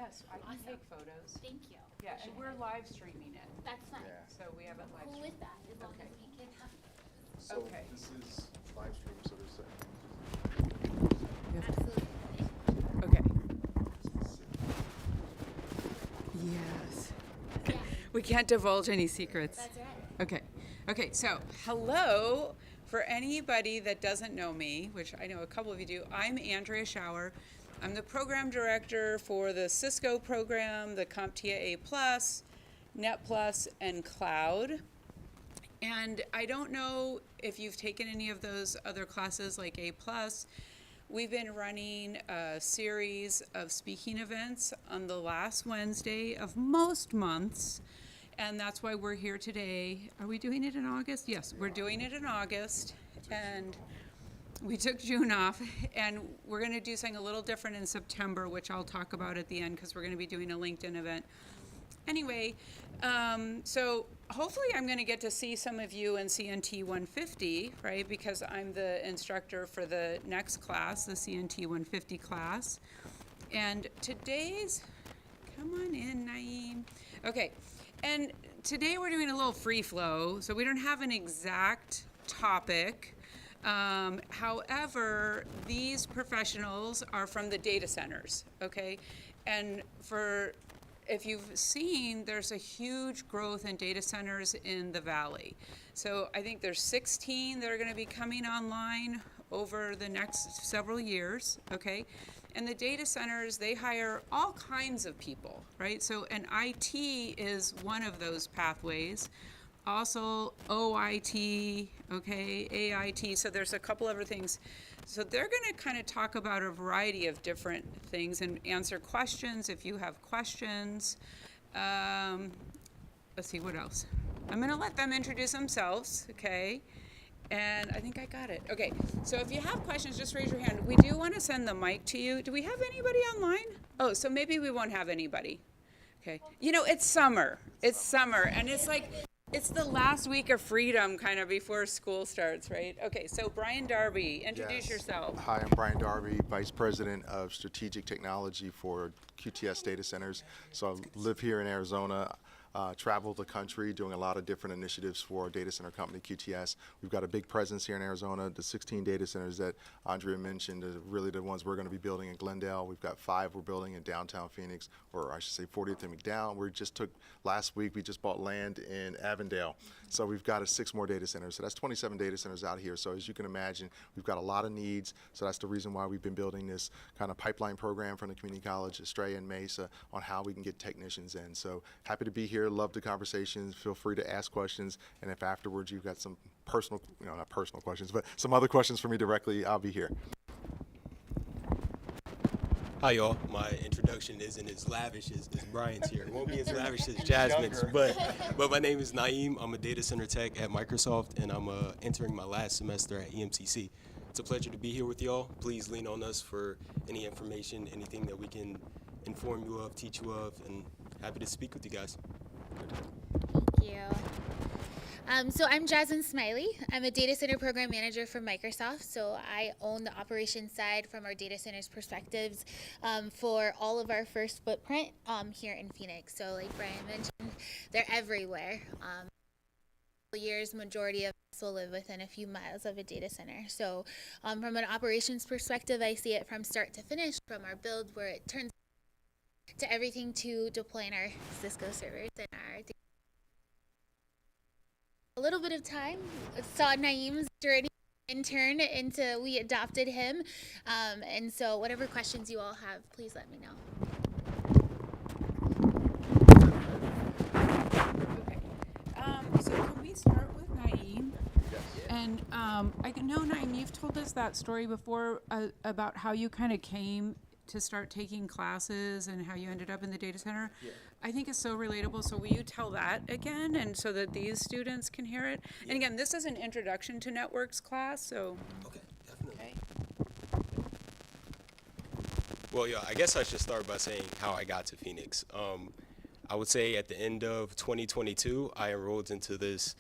Yes, I can Awesome. take photos. Thank you. Yeah, and we're live streaming it, That's fine. Yeah. so we have it live Cool streamed. with that, as long Okay. as we can have photos. So Okay. this is live stream, so there's Absolutely. Okay. Yes. Yeah, We can't divulge any secrets. that's right. Okay. Okay, so hello. For anybody that doesn't know me, which I know a couple of you do, I'm Andrea Schauer. I'm the program director for the Cisco program, the CompTIA A+, Net+, and Cloud. And I don't know if you've taken any of those other classes like A+. We've been running a series of speaking events on the last Wednesday of most months. And that's why we're here today. Are we doing it in August? Yes, we're doing it in August. And we took June off. And we're going to do something a little different in September, which I'll talk about at the end because we're going to be doing a LinkedIn event. Anyway, so hopefully I'm going to get to see some of you in CNT 150, right? Because I'm the instructor for the next class, the CNT 150 class. And today's, come on in, Naeem. Okay, and today we're doing a little free flow, so we don't have an exact topic. However, these professionals are from the data centers, okay? And if you've seen, there's a huge growth in data centers in the Valley. So I think there's 16 that are going to be coming online over the next several years, okay? And the data centers, they hire all kinds of people, right? So, and IT is one of those pathways. Also OIT, okay, AIT, so there's a couple other things. So they're going to kind of talk about a variety of different things and answer questions if you have questions. Let's see, what else? I'm going to let them introduce themselves, okay? And I think I got it. Okay, so if you have questions, just raise your hand. We do want to send the mic to you. Do we have anybody online? Oh, so maybe we won't have anybody. Okay. You know, it's summer. It's summer, and it's like, it's the last week of freedom kind of before school starts, right? Okay, so Brian Darby, introduce yourself. Hi, I'm Brian Darby, Vice President of Strategic Technology for QTS Data Centers. So I live here in Arizona. Travel the country doing a lot of different initiatives for our data center company, QTS. We've got a big presence here in Arizona. The 16 data centers that Andrea mentioned are really the ones we're going to be building in Glendale. We've got 5 we're building in downtown Phoenix, or I should say 40th and McDowell. Last week, we just bought land in Avondale. So we've got 6 more data centers. So that's 27 data centers out here. So as you can imagine, we've got a lot of needs. So that's the reason why we've been building this kind of pipeline program from the community college, Estrella and Mesa, on how we can get technicians in. So happy to be here. Love the conversations. Feel free to ask questions. And if afterwards you've got some personal, not personal questions, but some other questions for me directly, I'll be here. Hi, y'all. My introduction isn't as lavish as Brian's here. It won't be as lavish as Jasmine's, but my name is Naeem. I'm a data center tech at Microsoft, and I'm entering my last semester at EMCC. It's a pleasure to be here with y'all. Please lean on us for any information, anything that we can inform you of, teach you of, and happy to speak with you guys. Thank you. So I'm Jasmine Smiley. I'm a data center program manager for Microsoft. So I own the operations side from our data centers perspectives for all of our first footprint here in Phoenix. So like Brian mentioned, they're everywhere. Years, majority of us will live within a few miles of a data center. So from an operations perspective, I see it from start to finish, from our build where it turns to everything to deploying our Cisco servers and our a little bit of time. Saw Naeem's journey intern into we adopted him. And so whatever questions you all have, please let me know. Okay. So can we start with Naeem? Yes. And I know, Naeem, you've told us that story before about how you kind of came to start taking classes and how you ended up in the data center. Yeah. I think it's so relatable. So will you tell that again, and so that these students can hear it? And again, this is an introduction to networks class, so. Okay, definitely. Okay. Well, yeah, I guess I should start by saying how I got to Phoenix. I would say at the end of 2022, I enrolled into this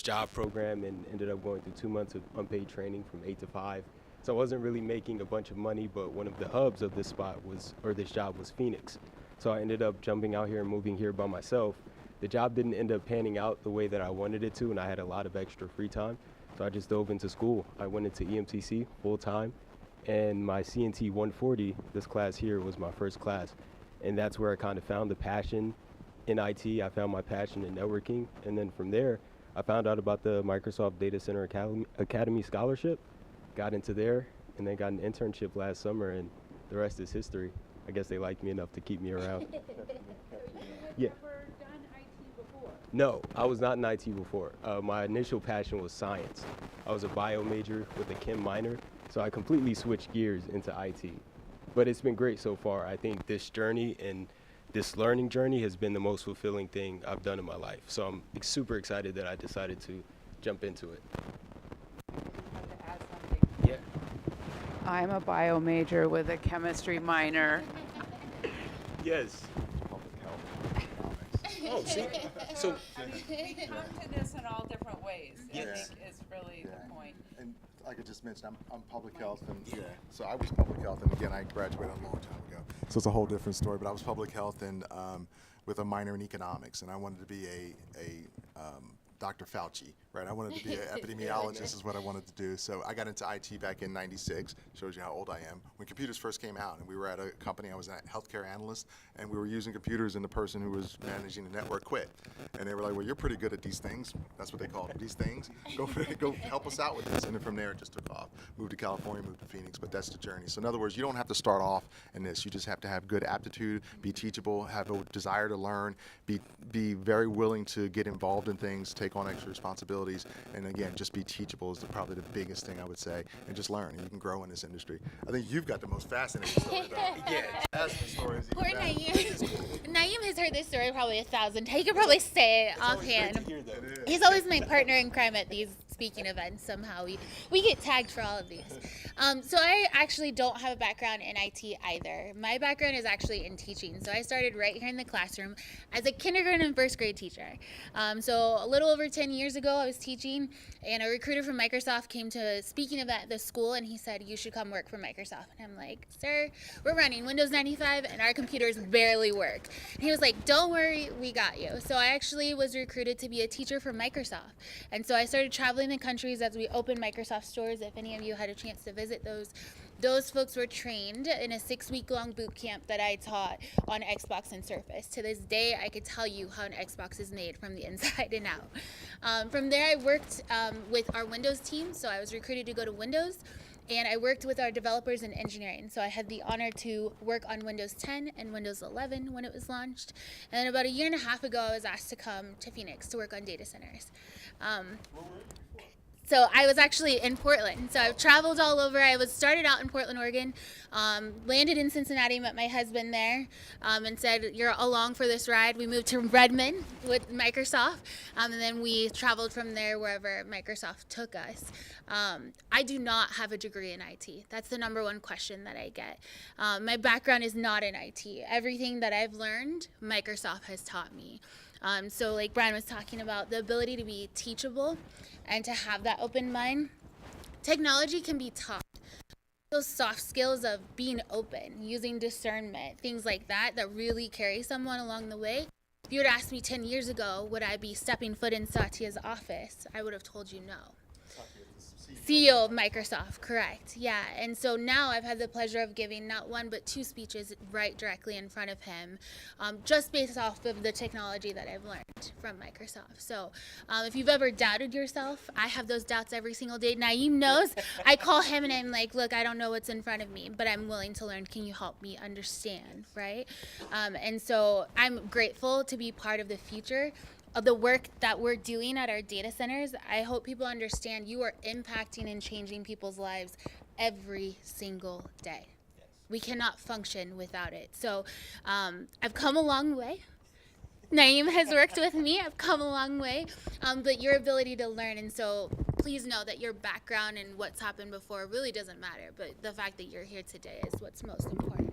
job program and ended up going through 2 months of unpaid training from 8 to 5. So I wasn't really making a bunch of money, but one of the hubs of this job was Phoenix. So I ended up jumping out here and moving here by myself. The job didn't end up panning out the way that I wanted it to, and I had a lot of extra free time. So I just dove into school. I went into EMTC full time, and my CNT 140, this class here, was my first class. And that's where I kind of found the passion in IT. I found my passion in networking. And then from there, I found out about the Microsoft Data Center Academy Scholarship, got into there, and then got an internship last summer, and the rest is history. I guess they liked me enough to keep me around. Yeah. Never done IT before. No, I was not in IT before. My initial passion was science. I was a bio major with a chem minor, so I completely switched gears into IT. But it's been great so far. I think this journey and this learning journey has been the most fulfilling thing I've done in my life. So I'm super excited that I decided to jump into it. I have to add something. Yeah. I'm a bio major with a chemistry minor. Yes. Oh, see? So We come to this in all different ways, I Yes. think is really the point. And like I just mentioned, I'm public health, and so I was public health, and again, I graduated a long time ago. So it's a whole different story, but I was public health and with a minor in economics, and I wanted to be a Dr. Fauci, right? I wanted to be an epidemiologist is what I wanted to do. So I got into IT back in '96, shows you how old I am. When computers first came out, and we were at a company, I was a healthcare analyst, and we were using computers, and the person who was managing the network quit. And they were like, well, you're pretty good at these things. That's what they called it, these things. Go help us out with this. And then from there, it just took off. Moved to California, moved to Phoenix, but that's the journey. So in other words, you don't have to start off in this. You just have to have good aptitude, be teachable, have a desire to learn, be very willing to get involved in things, take on extra responsibilities, and again, just be teachable is probably the biggest thing I would say, and just learn, and you can grow in this industry. I think you've got the most fascinating story, though. Yeah, that's the story. Poor Naeem. Naeem has heard this story probably 1,000 times. He could probably say it offhand. He's always my partner in crime at these speaking events. Somehow we get tagged for all of these. So I actually don't have a background in IT either. My background is actually in teaching. So I started right here in the classroom as a kindergarten and first grade teacher. So a little over 10 years ago, I was teaching, and a recruiter from Microsoft came to a speaking event at the school, and he said, you should come work for Microsoft. And I'm like, sir, we're running Windows 95, and our computers barely work. And he was like, don't worry, we got you. So I actually was recruited to be a teacher for Microsoft. And so I started traveling the countries as we opened Microsoft stores. If any of you had a chance to visit those folks were trained in a 6-week-long boot camp that I taught on Xbox and Surface. To this day, I could tell you how an Xbox is made from the inside and out. From there, I worked with our Windows team, so I was recruited to go to Windows, and I worked with our developers in engineering. So I had the honor to work on Windows 10 and Windows 11 when it was launched. And then about a year and a half ago, I was asked to come to Phoenix to work on data centers. So I was actually in Portland. So I've traveled all over. I started out in Portland, Oregon, landed in Cincinnati, met my husband there, and said, you're along for this ride. We moved to Redmond with Microsoft, and then we traveled from there wherever Microsoft took us. I do not have a degree in IT. That's the number one question that I get. My background is not in IT. Everything that I've learned, Microsoft has taught me. So like Brian was talking about, the ability to be teachable and to have that open mind. Technology can be taught. Those soft skills of being open, using discernment, things like that, that really carry someone along the way. If you were to ask me 10 years ago, would I be stepping foot in Satya's office? I would have told you no. CEO of Microsoft, correct. Yeah, and so now I've had the pleasure of giving not one but 2 speeches right directly in front of him, just based off of the technology that I've learned from Microsoft. So if you've ever doubted yourself, I have those doubts every single day. Naeem knows. I call him and I'm like, look, I don't know what's in front of me, but I'm willing to learn. Can you help me understand, right? And so I'm grateful to be part of the future of the work that we're doing at our data centers. I hope people understand you are impacting and changing people's lives every single day. We cannot function without it. So I've come a long way. Naeem has worked with me. I've come a long way. But your ability to learn, and so please know that your background and what's happened before really doesn't matter. But the fact that you're here today is what's most important.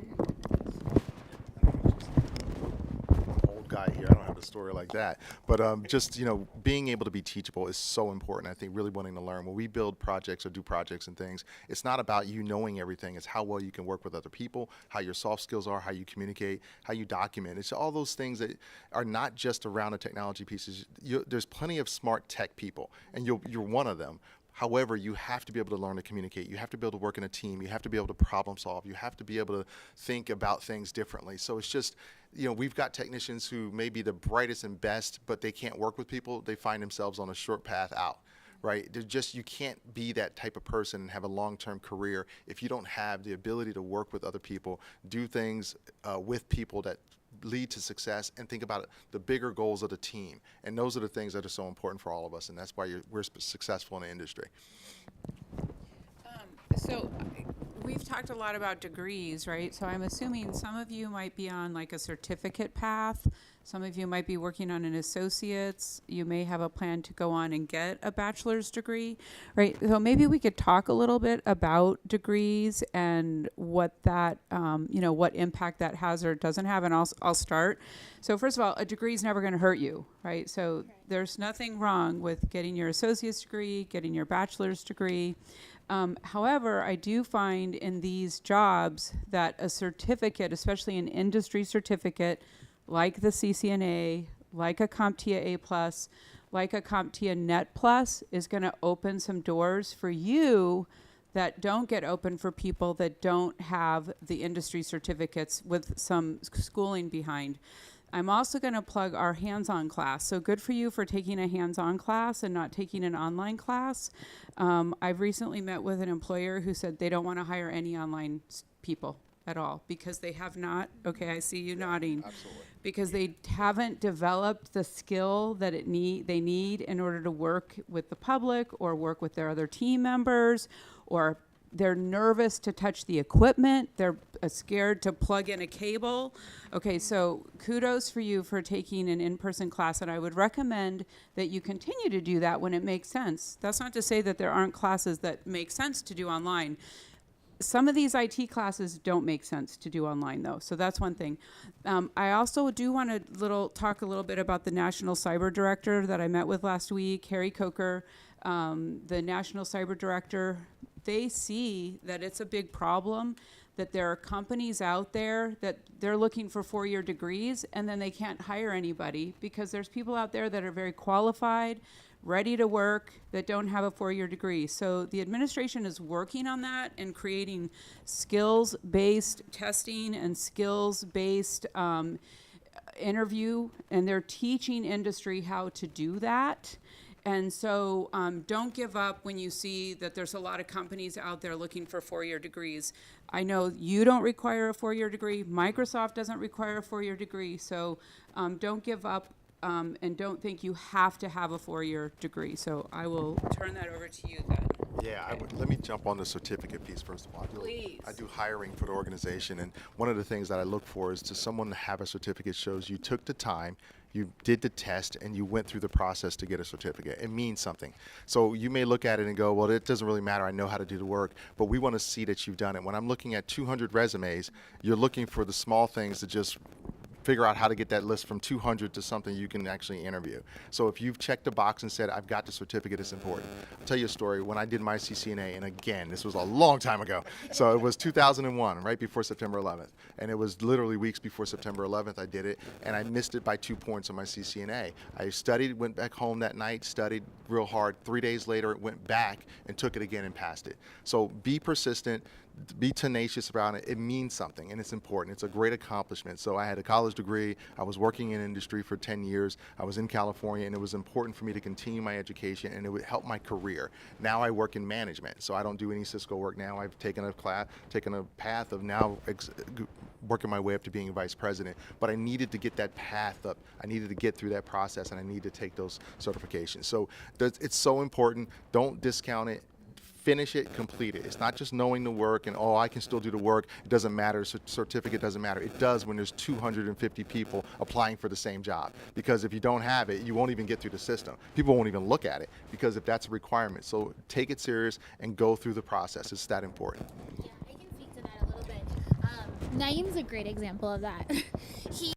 Old guy here. I don't have a story like that. But just, being able to be teachable is so important. I think really wanting to learn. When we build projects or do projects and things, it's not about you knowing everything. It's how well you can work with other people, how your soft skills are, how you communicate, how you document. It's all those things that are not just around the technology pieces. There's plenty of smart tech people, and you're one of them. However, you have to be able to learn to communicate. You have to be able to work in a team. You have to be able to problem solve. You have to be able to think about things differently. So it's just, we've got technicians who may be the brightest and best, but they can't work with people. They find themselves on a short path out, right? You can't be that type of person and have a long-term career if you don't have the ability to work with other people, do things with people that lead to success, and think about the bigger goals of the team. And those are the things that are so important for all of us, and that's why we're successful in the industry. So we've talked a lot about degrees, right? So I'm assuming some of you might be on like a certificate path. Some of you might be working on an associate's. You may have a plan to go on and get a bachelor's degree, right? So maybe we could talk a little bit about degrees and what that, what impact that has or doesn't have. And I'll start. So first of all, a degree is never going to hurt you, right? So there's nothing wrong with getting your associate's degree, getting your bachelor's degree. However, I do find in these jobs that a certificate, especially an industry certificate, like the CCNA, like a CompTIA A+, like a CompTIA Net Plus, is going to open some doors for you that don't get open for people that don't have the industry certificates with some schooling behind. I'm also going to plug our hands-on class. So good for you for taking a hands-on class and not taking an online class. I've recently met with an employer who said they don't want to hire any online people at all because they have not, okay, I see you nodding. Absolutely. Because they haven't developed the skill that they need in order to work with the public or work with their other team members, or they're nervous to touch the equipment. They're scared to plug in a cable. Okay, so kudos for you for taking an in-person class, and I would recommend that you continue to do that when it makes sense. That's not to say that there aren't classes that make sense to do online. Some of these IT classes don't make sense to do online, though, so that's one thing. I also do want to talk a little bit about the National Cyber Director that I met with last week, Harry Coker, the National Cyber Director. They see that it's a big problem, that there are companies out there that they're looking for 4-year degrees, and then they can't hire anybody because there's people out there that are very qualified, ready to work, that don't have a 4-year degree. So the administration is working on that and creating skills-based testing and skills-based interview, and they're teaching industry how to do that. And so don't give up when you see that there's a lot of companies out there looking for 4-year degrees. I know you don't require a 4-year degree. Microsoft doesn't require a 4-year degree. So don't give up and don't think you have to have a 4-year degree. So I will turn that over to you then. Yeah, let me jump on the certificate piece first of all. Please. I do hiring for the organization, and one of the things that I look for is to someone to have a certificate shows you took the time, you did the test, and you went through the process to get a certificate. It means something. So you may look at it and go, well, it doesn't really matter. I know how to do the work, but we want to see that you've done it. When I'm looking at 200 resumes, you're looking for the small things to just figure out how to get that list from 200 to something you can actually interview. So if you've checked the box and said, I've got the certificate, it's important. I'll tell you a story. When I did my CCNA, and again, this was a long time ago. So it was 2001, right before September 11th. And it was literally weeks before September 11th I did it, and I missed it by 2 points on my CCNA. I studied, went back home that night, studied real hard. 3 days later, went back and took it again and passed it. So be persistent. Be tenacious about it. It means something, and it's important. It's a great accomplishment. So I had a college degree. I was working in industry for 10 years. I was in California, and it was important for me to continue my education, and it would help my career. Now I work in management, so I don't do any Cisco work now. I've taken a path of now working my way up to being a vice president, but I needed to get that path up. I needed to get through that process, and I need to take those certifications. So it's so important. Don't discount it. Finish it, complete it. It's not just knowing the work and, oh, I can still do the work. It doesn't matter. Certificate doesn't matter. It does when there's 250 people applying for the same job. Because if you don't have it, you won't even get through the system. People won't even look at it because if that's a requirement. So take it serious and go through the process. It's that important. Yeah, I can speak to that a little bit. Naeem's a great example of that. He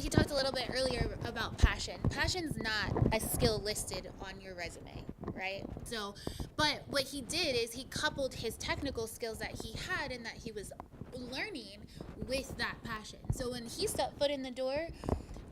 talked a little bit earlier about passion. Passion's not a skill listed on your resume, right? So, but what he did is he coupled his technical skills that he had and that he was learning with that passion. So when he stepped foot in the door,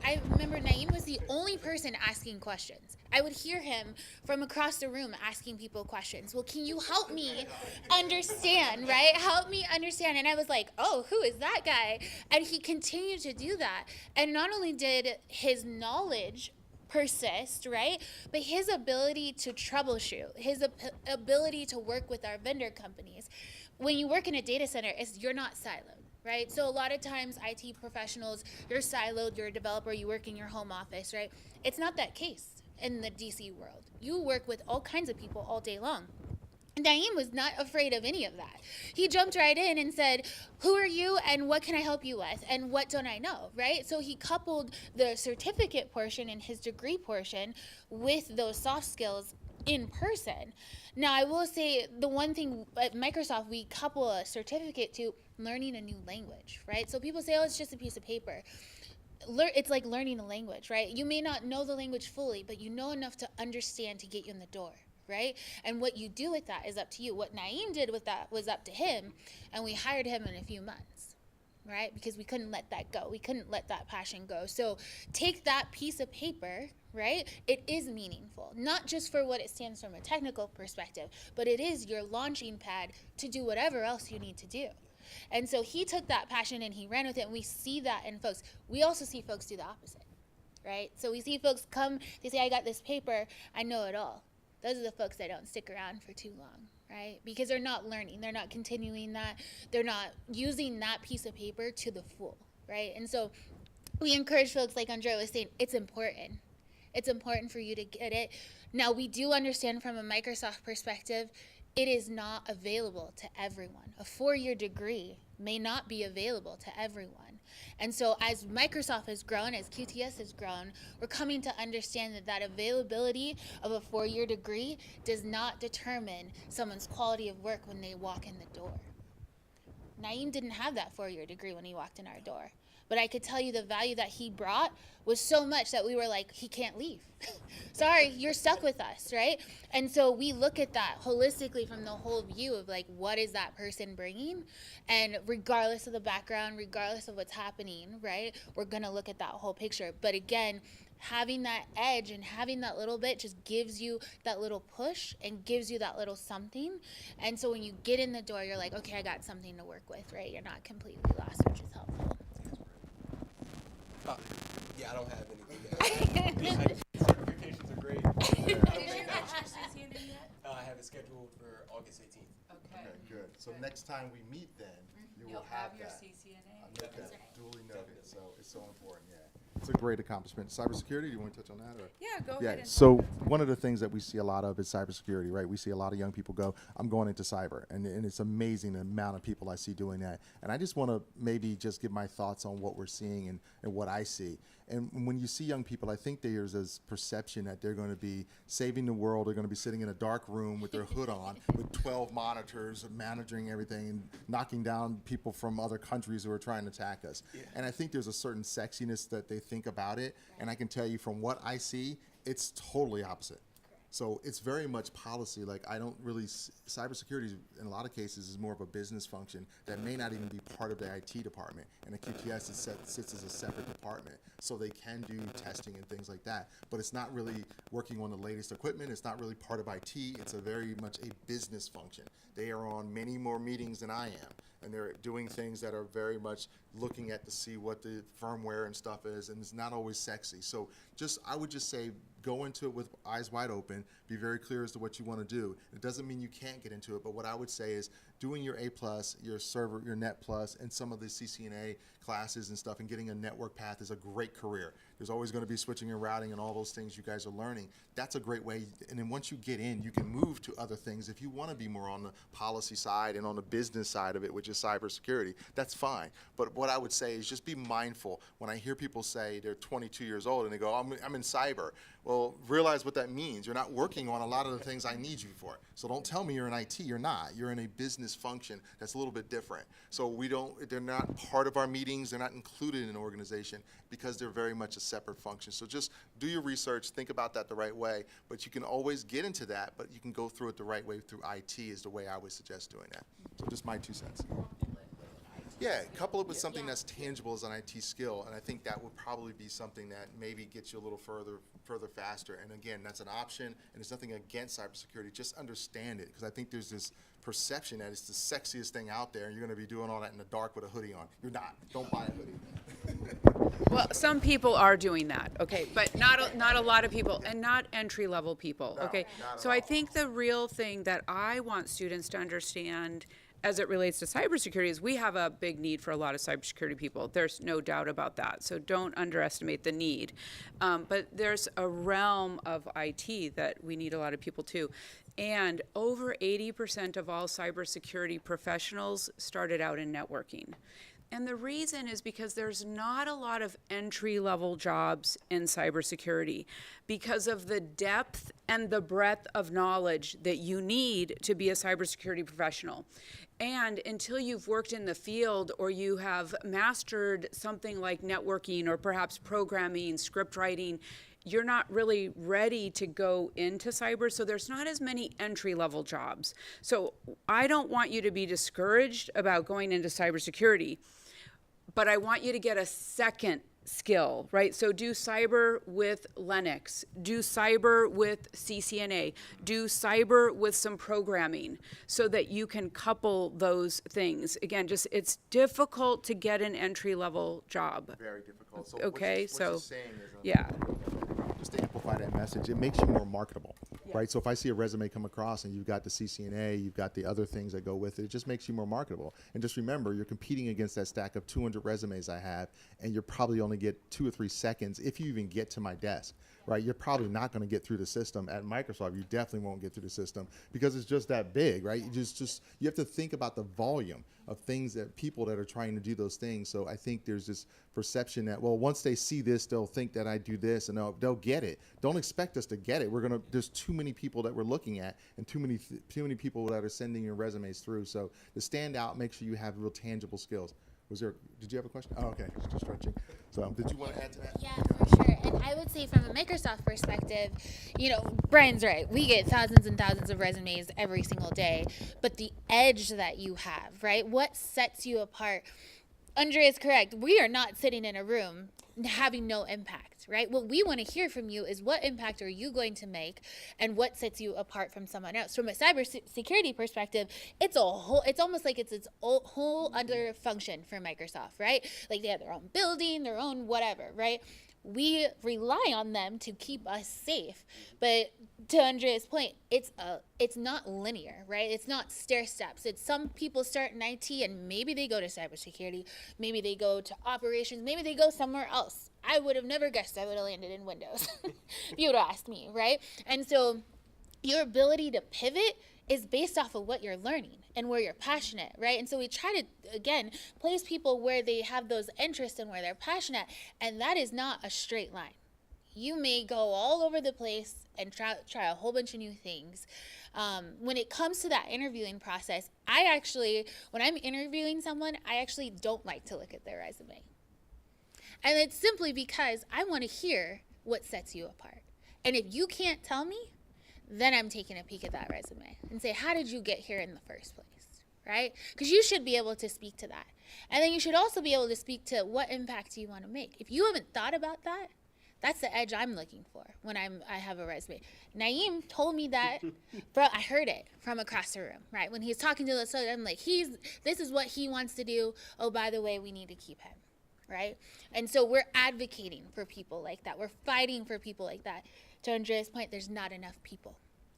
I remember Naeem was the only person asking questions. I would hear him from across the room asking people questions. Well, can you help me understand, right? Help me understand. And I was like, oh, who is that guy? And he continued to do that. And not only did his knowledge persist, right? But his ability to troubleshoot, his ability to work with our vendor companies. When you work in a data center, you're not siloed. Right? So a lot of times IT professionals, you're siloed, you're a developer, you work in your home office, right? It's not that case in the DC world. You work with all kinds of people all day long. Naeem was not afraid of any of that. He jumped right in and said, who are you and what can I help you with and what don't I know, right? So he coupled the certificate portion and his degree portion with those soft skills in person. Now, I will say the one thing at Microsoft, we couple a certificate to learning a new language, right? So people say, oh, it's just a piece of paper. It's like learning a language, right? You may not know the language fully, but you know enough to understand to get you in the door, right? And what you do with that is up to you. What Naeem did with that was up to him, and we hired him in a few months, right? Because we couldn't let that go. We couldn't let that passion go. So take that piece of paper, right? It is meaningful, not just for what it stands from a technical perspective, but it is your launching pad to do whatever else you need to do. And so he took that passion and he ran with it, and we see that in folks. We also see folks do the opposite, right? So we see folks come, they say, I got this paper, I know it all. Those are the folks that don't stick around for too long, right? Because they're not learning, they're not continuing that, they're not using that piece of paper to the full, right? And so we encourage folks, like Andrea was saying, it's important. It's important for you to get it. Now, we do understand from a Microsoft perspective, it is not available to everyone. A 4-year degree may not be available to everyone. And so as Microsoft has grown, as QTS has grown, we're coming to understand that availability of a 4-year degree does not determine someone's quality of work when they walk in the door. Naeem didn't have that 4-year degree when he walked in our door. But I could tell you the value that he brought was so much that we were like, he can't leave. Sorry, you're stuck with us, right? And so we look at that holistically from the whole view of like, what is that person bringing? And regardless of the background, regardless of what's happening, right? We're gonna look at that whole picture. But again, having that edge and having that little bit just gives you that little push and gives you that little something. And so when you get in the door, you're like, okay, I got something to work with, right? You're not completely lost, which is helpful. Yeah, I don't have anything. Certifications are great. I have it scheduled for August 18th. Okay. Okay, good. So next time we meet then, you You'll will have your that. CCNA? Okay, duly noted, so it's so important, yeah. It's a great accomplishment. Cybersecurity, do you want to touch on that? Or? Yeah, go ahead. Yeah, and so talk about one of the things that we see a lot of is cybersecurity, right? We see a lot of young people go, I'm going into cyber, and it's amazing the amount of people I see doing that. And I just want to maybe just give my thoughts on what we're seeing and what I see. And when you see young people, I think there's this perception that they're going to be saving the world. They're going to be sitting in a dark room with their hood on, with 12 monitors, managing everything, and knocking down people from other countries who are trying to attack us. Yeah. And I think there's a certain sexiness that they think about it. And I can tell you from what I see, it's totally opposite. So it's very much policy. Like I don't really, cybersecurity in a lot of cases is more of a business function that may not even be part of the IT department. And the QTS sits as a separate department. So they can do testing and things like that. But it's not really working on the latest equipment. It's not really part of IT. It's a very much a business function. They are on many more meetings than I am. And they're doing things that are very much looking at to see what the firmware and stuff is, and it's not always sexy. So I would just say, go into it with eyes wide open, be very clear as to what you want to do. It doesn't mean you can't get into it, but what I would say is doing your A+, your server, your Net+, and some of the CCNA classes and stuff, and getting a network path is a great career. There's always going to be switching and routing and all those things you guys are learning. That's a great way, and then once you get in, you can move to other things. If you want to be more on the policy side and on the business side of it, which is cybersecurity, that's fine. But what I would say is just be mindful. When I hear people say they're 22 years old and they go, I'm in cyber, well, realize what that means. You're not working on a lot of the things I need you for. So don't tell me you're in IT. You're not. You're in a business this function that's a little bit different. So they're not part of our meetings, they're not included in an organization because they're very much a separate function. So just do your research, think about that the right way, but you can always get into that, but you can go through it the right way through IT is the way I would suggest doing that. So just my 2 cents. Yeah, couple it with something that's tangible as an IT skill, and I think that would probably be something that maybe gets you a little further faster. And again, that's an option, and there's nothing against cybersecurity. Just understand it, because I think there's this perception that it's the sexiest thing out there, and you're going to be doing all that in the dark with a hoodie on. You're not. Don't buy a hoodie. Well, some people are doing that, okay, but not a lot of people, and not entry-level people, okay? not at So I all. think the real thing that I want students to understand as it relates to cybersecurity is we have a big need for a lot of cybersecurity people. There's no doubt about that, so don't underestimate the need. But there's a realm of IT that we need a lot of people too. And over 80% of all cybersecurity professionals started out in networking. And the reason is because there's not a lot of entry-level jobs in cybersecurity because of the depth and the breadth of knowledge that you need to be a cybersecurity professional. And until you've worked in the field or you have mastered something like networking or perhaps programming, script writing, you're not really ready to go into cyber, so there's not as many entry-level jobs. So I don't want you to be discouraged about going into cybersecurity, but I want you to get a second skill, right? So do cyber with Linux, do cyber with CCNA, do cyber with some programming so that you can couple those things. Again, just it's difficult to get an entry-level job. Very difficult. So Okay, what you're so, saying is, yeah. just to amplify that message, it makes you more marketable, right? So if I see a resume come across and you've got the CCNA, you've got the other things that go with it, it just makes you more marketable. And just remember, you're competing against that stack of 200 resumes I have, and you're probably only get 2 or 3 seconds if you even get to my desk, right? You're probably not going to get through the system. At Microsoft, you definitely won't get through the system because it's just that big, right? You have to think about the volume of things that people that are trying to do those things. So I think there's this perception that, well, once they see this, they'll think that I do this and they'll get it. Don't expect us to get it. There's too many people that we're looking at and too many people that are sending your resumes through. So to stand out, make sure you have real tangible skills. Did you have a question? Oh, okay, just stretching. So did you want to add to that? Yeah, for sure. And I would say from a Microsoft perspective, Brian's right. We get thousands and thousands of resumes every single day, but the edge that you have, right? What sets you apart? Andre is correct. We are not sitting in a room having no impact, right? What we want to hear from you is what impact are you going to make and what sets you apart from someone else. From a cybersecurity perspective, it's almost like it's its whole other function for Microsoft, right? Like they have their own building, their own whatever, right? We rely on them to keep us safe. But to Andrea's point, it's not linear, right? It's not stair steps. It's some people start in IT and maybe they go to cybersecurity, maybe they go to operations, maybe they go somewhere else. I would have never guessed I would have landed in Windows if you would have asked me, right? And so your ability to pivot is based off of what you're learning and where you're passionate, right? And so we try to, again, place people where they have those interests and where they're passionate, and that is not a straight line. You may go all over the place and try a whole bunch of new things. When it comes to that interviewing process, when I'm interviewing someone, I actually don't like to look at their resume. And it's simply because I want to hear what sets you apart. And if you can't tell me, then I'm taking a peek at that resume and say, how did you get here in the first place, right? Because you should be able to speak to that. And then you should also be able to speak to what impact you want to make. If you haven't thought about that, that's the edge I'm looking for when I have a resume. Naeem told me that, I heard it from across the room, right? When he's talking to us, I'm like, this is what he wants to do. Oh, by the way, we need to keep him, right? And so we're advocating for people like that. We're fighting for people like that. To Andrea's point, there's not enough people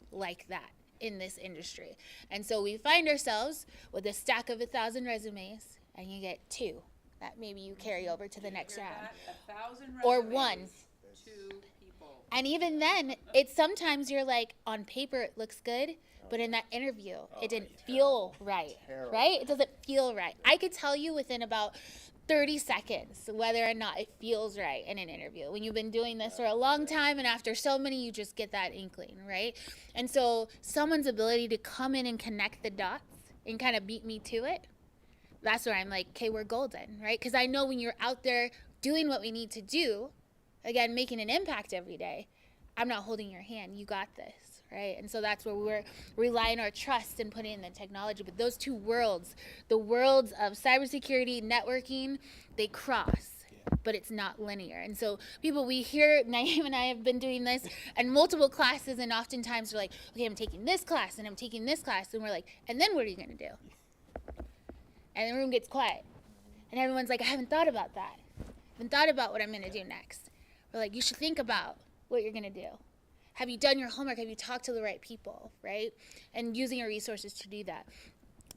like that in this industry. And so we find ourselves with a stack of 1,000 resumes, and you get 2 that maybe you carry over to the next round. 1,000 Or resumes, 1. 2 people. And even then, it's sometimes you're like, on paper it looks good, but in that interview, it didn't feel right, right? It doesn't feel right. I could tell you within about 30 seconds whether or not it feels right in an interview. When you've been doing this for a long time and after so many, you just get that inkling, right? And so someone's ability to come in and connect the dots and kind of beat me to it, that's where I'm like, okay, we're golden, right? Because I know when you're out there doing what we need to do, again, making an impact every day, I'm not holding your hand. You got this, right? And so that's where we're relying our trust and putting in the technology. But those two worlds, the worlds of cybersecurity, networking, they cross. But it's not linear. And so people, we hear, Naeem and I have been doing this and multiple classes, and oftentimes they're like, okay, I'm taking this class and I'm taking this class. And we're like, and then what are you going to do? And the room gets quiet. And everyone's like, I haven't thought about that. I haven't thought about what I'm going to do next. We're like, you should think about what you're going to do. Have you done your homework? Have you talked to the right people, right? And using your resources to do that.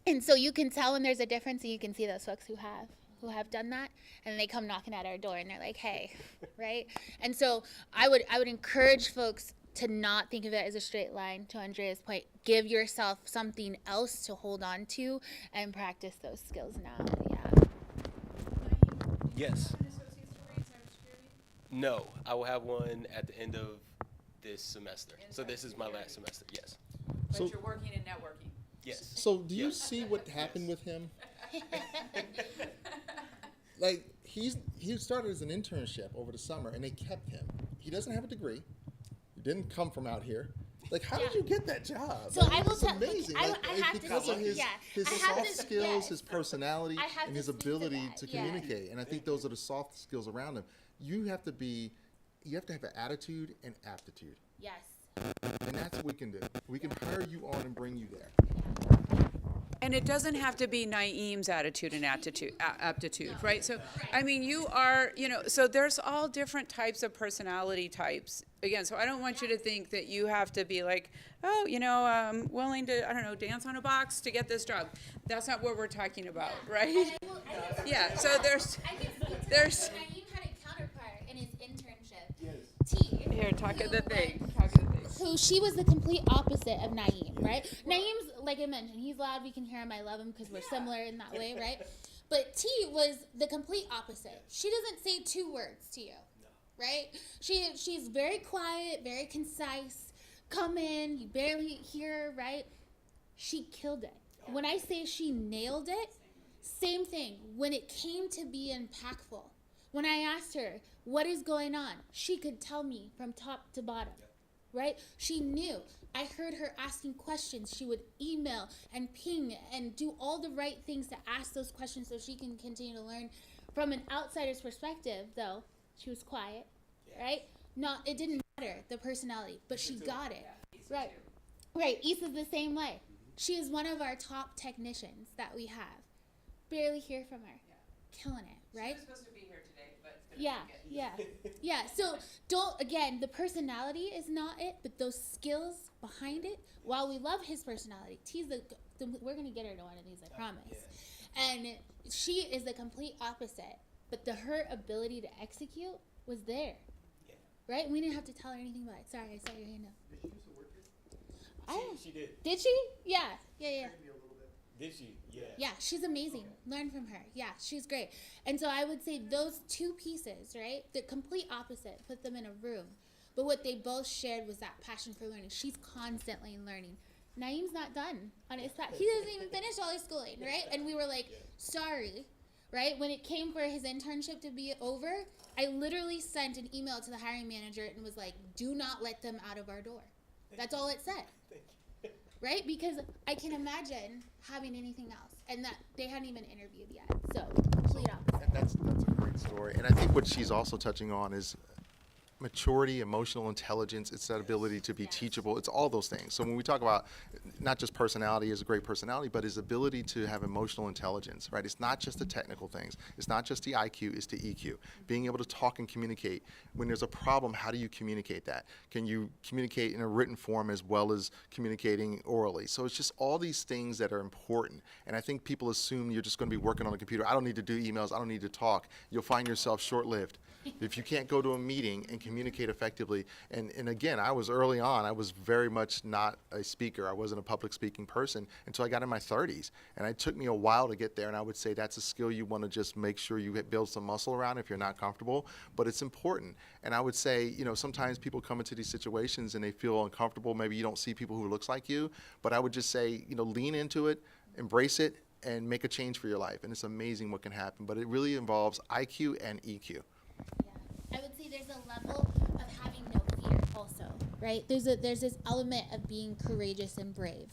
And so you can tell when there's a difference, and you can see those folks who have done that, and they come knocking at our door and they're like, hey, right? And so I would encourage folks to not think of it as a straight line. To Andrea's point, give yourself something else to hold on to and practice those skills now. Yeah. Yes. No, I will have one at the end of this semester. So this is my last semester. Yes. But So- you're working in networking. Yes. So do you see what happened with him? Like he started as an internship over the summer, and they kept him. He doesn't have a degree. He didn't come from out here. Like, how did you get that job? So Like, I will it's tell- amazing. I Like, have to because say- of his, yeah. his I have soft to- skills, yes. his personality, I have and to his speak to ability that, to yeah. communicate. And I think those are the soft skills around him. You have to have an attitude and aptitude. Yes. And that's what we can do. We can hire you on and bring you there. And it doesn't have to be Naeem's attitude and aptitude, right? So, I mean, you are, so there's all different types of personality types. Again, so I don't want you to think that you have to be like, oh, I'm willing to, I don't know, dance on a box to get this job. That's not what we're talking about, right? Yeah, so there's, Naeem had a counterpart in his internship. T. here, talk of the thing. Who she was the complete opposite of Naeem, right? Naeem's, like I mentioned, he's loud, we can hear him, I love him because we're similar in that way, right? But T was the complete opposite. She doesn't say two words to you, right? She's very quiet, very concise. Come in, you barely hear her, right? She killed it. When I say she nailed it, same thing. When it came to be impactful, when I asked her, what is going on? She could tell me from top to bottom. Right? She knew. I heard her asking questions. She would email and ping and do all the right things to ask those questions so she can continue to learn. From an outsider's perspective, though, she was quiet, right? It didn't matter, the personality, but she got it. Right. Right. Issa's the same way. She is one of our top technicians that we have. Barely hear from her. Killing it, right? supposed to be here today, but Yeah. So the personality is not it, but those skills behind it. While we love his personality, we're gonna get her to one of these, I promise. And she is the complete opposite, but her ability to execute was there. Right? We didn't have to tell her anything about it. Sorry, I saw your hand up. Did she used to work here? She did. Did she? Yeah. Did she? Yeah. Yeah, she's amazing. Learn from her. Yeah, she's great. And so I would say those two pieces, right? The complete opposite, put them in a room. But what they both shared was that passion for learning. She's constantly learning. Naeem's not done on his path. He doesn't even finish all his schooling, right? And we were like, sorry, right? When it came for his internship to be over, I literally sent an email to the hiring manager and was like, do not let them out of our door. That's all it said. Right? Because I can imagine having anything else. And that they hadn't even interviewed yet. So, complete opposite. And that's a great story. And I think what she's also touching on is maturity, emotional intelligence, it's that ability to be teachable. It's all those things. So when we talk about not just personality as a great personality, but his ability to have emotional intelligence, right? It's not just the technical things. It's not just the IQ, it's the EQ. Being able to talk and communicate. When there's a problem, how do you communicate that? Can you communicate in a written form as well as communicating orally? So it's just all these things that are important. And I think people assume you're just going to be working on a computer. I don't need to do emails. I don't need to talk. You'll find yourself short-lived. If you can't go to a meeting and communicate effectively. And again, I was early on, I was very much not a speaker. I wasn't a public speaking person until I got in my 30s. And it took me a while to get there. And I would say that's a skill you want to just make sure you build some muscle around if you're not comfortable. But it's important. And I would say, sometimes people come into these situations and they feel uncomfortable. Maybe you don't see people who looks like you. But I would just say, lean into it, embrace it, and make a change for your life. And it's amazing what can happen. But it really involves IQ and EQ. Yeah. I would say there's a level of having no fear also, right? There's this element of being courageous and brave,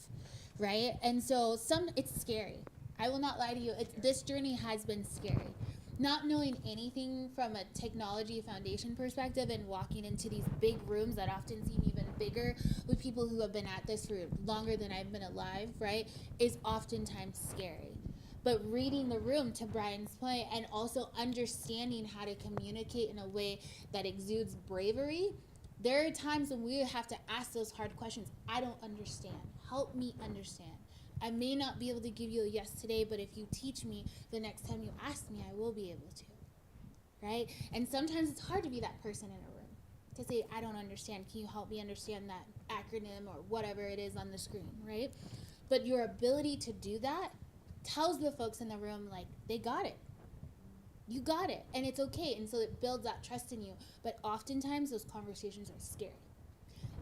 right? And so it's scary. I will not lie to you. This journey has been scary. Not knowing anything from a technology foundation perspective and walking into these big rooms that often seem even bigger with people who have been at this for longer than I've been alive, right, is oftentimes scary. But reading the room, to Brian's point, and also understanding how to communicate in a way that exudes bravery, there are times when we have to ask those hard questions. I don't understand. Help me understand. I may not be able to give you a yes today, but if you teach me, the next time you ask me, I will be able to, right? And sometimes it's hard to be that person in a room, to say, I don't understand. Can you help me understand that acronym or whatever it is on the screen, right? But your ability to do that tells the folks in the room, like, they got it. You got it, and it's okay. And so it builds that trust in you. But oftentimes those conversations are scary.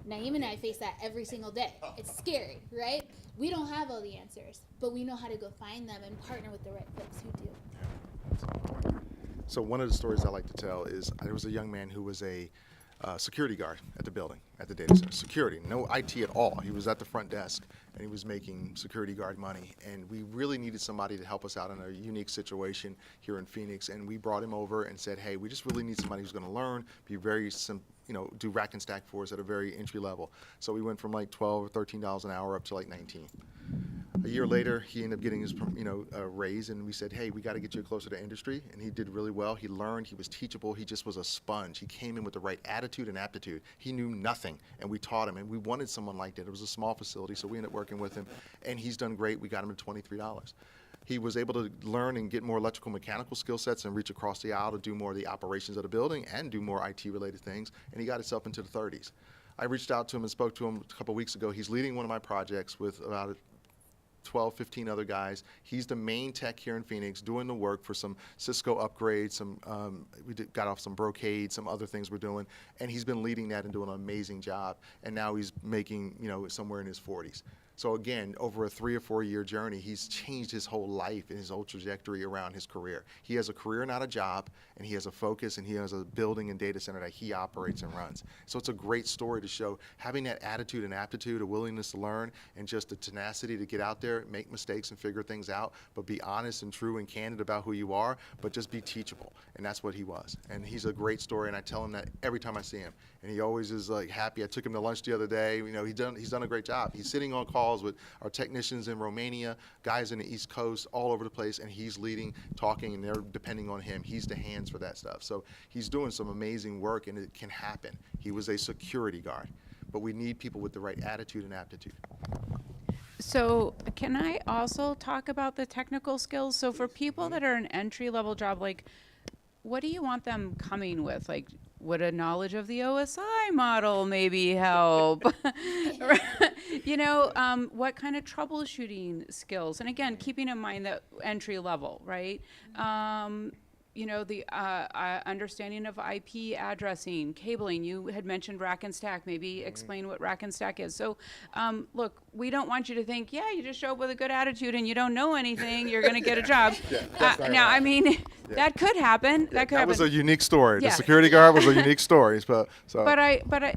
Naeem and I face that every single day. It's scary, right? We don't have all the answers, but we know how to go find them and partner with the right folks who do. So one of the stories I like to tell is there was a young man who was a security guard at the building, at the data center. Security, no IT at all. He was at the front desk, and he was making security guard money. And we really needed somebody to help us out in a unique situation here in Phoenix. And we brought him over and said, hey, we just really need somebody who's going to learn, be very simple, do rack and stack for us at a very entry level. So we went from like $12 or $13 an hour up to like 19. A year later, he ended up getting his, raise, and we said, hey, we got to get you closer to industry. And he did really well. He learned. He was teachable. He just was a sponge. He came in with the right attitude and aptitude. He knew nothing, and we taught him. And we wanted someone like that. It was a small facility, so we ended up working with him. And he's done great. We got him to $23. He was able to learn and get more electrical mechanical skill sets and reach across the aisle to do more of the operations of the building and do more IT-related things. And he got himself into the 30s. I reached out to him and spoke to him a couple weeks ago. He's leading one of my projects with about 12, 15 other guys. He's the main tech here in Phoenix, doing the work for some Cisco upgrades, got off some Brocade, some other things we're doing, and he's been leading that and doing an amazing job. And now he's making, somewhere in his 40s. So again, over a 3 or 4 year journey, he's changed his whole life and his whole trajectory around his career. He has a career, not a job, and he has a focus, and he has a building and data center that he operates and runs. So it's a great story to show having that attitude and aptitude, a willingness to learn, and just the tenacity to get out there, make mistakes and figure things out, but be honest and true and candid about who you are, but just be teachable. And that's what he was. And he's a great story, and I tell him that every time I see him. And he always is like happy. I took him to lunch the other day. He's done a great job. He's sitting on calls with our technicians in Romania, guys in the East Coast, all over the place, and he's leading, talking, and they're depending on him. He's the hands for that stuff. So he's doing some amazing work, and it can happen. He was a security guard, but we need people with the right attitude and aptitude. So can I also talk about the technical skills? So for people that are an entry-level job, like, what do you want them coming with? Like, would a knowledge of the OSI model maybe help? What kind of troubleshooting skills? And again, keeping in mind that entry level, right? The understanding of IP addressing, cabling. You had mentioned rack and stack. Maybe explain what rack and stack is. So, look, we don't want you to think, you just show up with a good attitude and you don't know anything, you're going to get a job. That could happen. That was a unique story. Yeah. The security guard was a unique story. But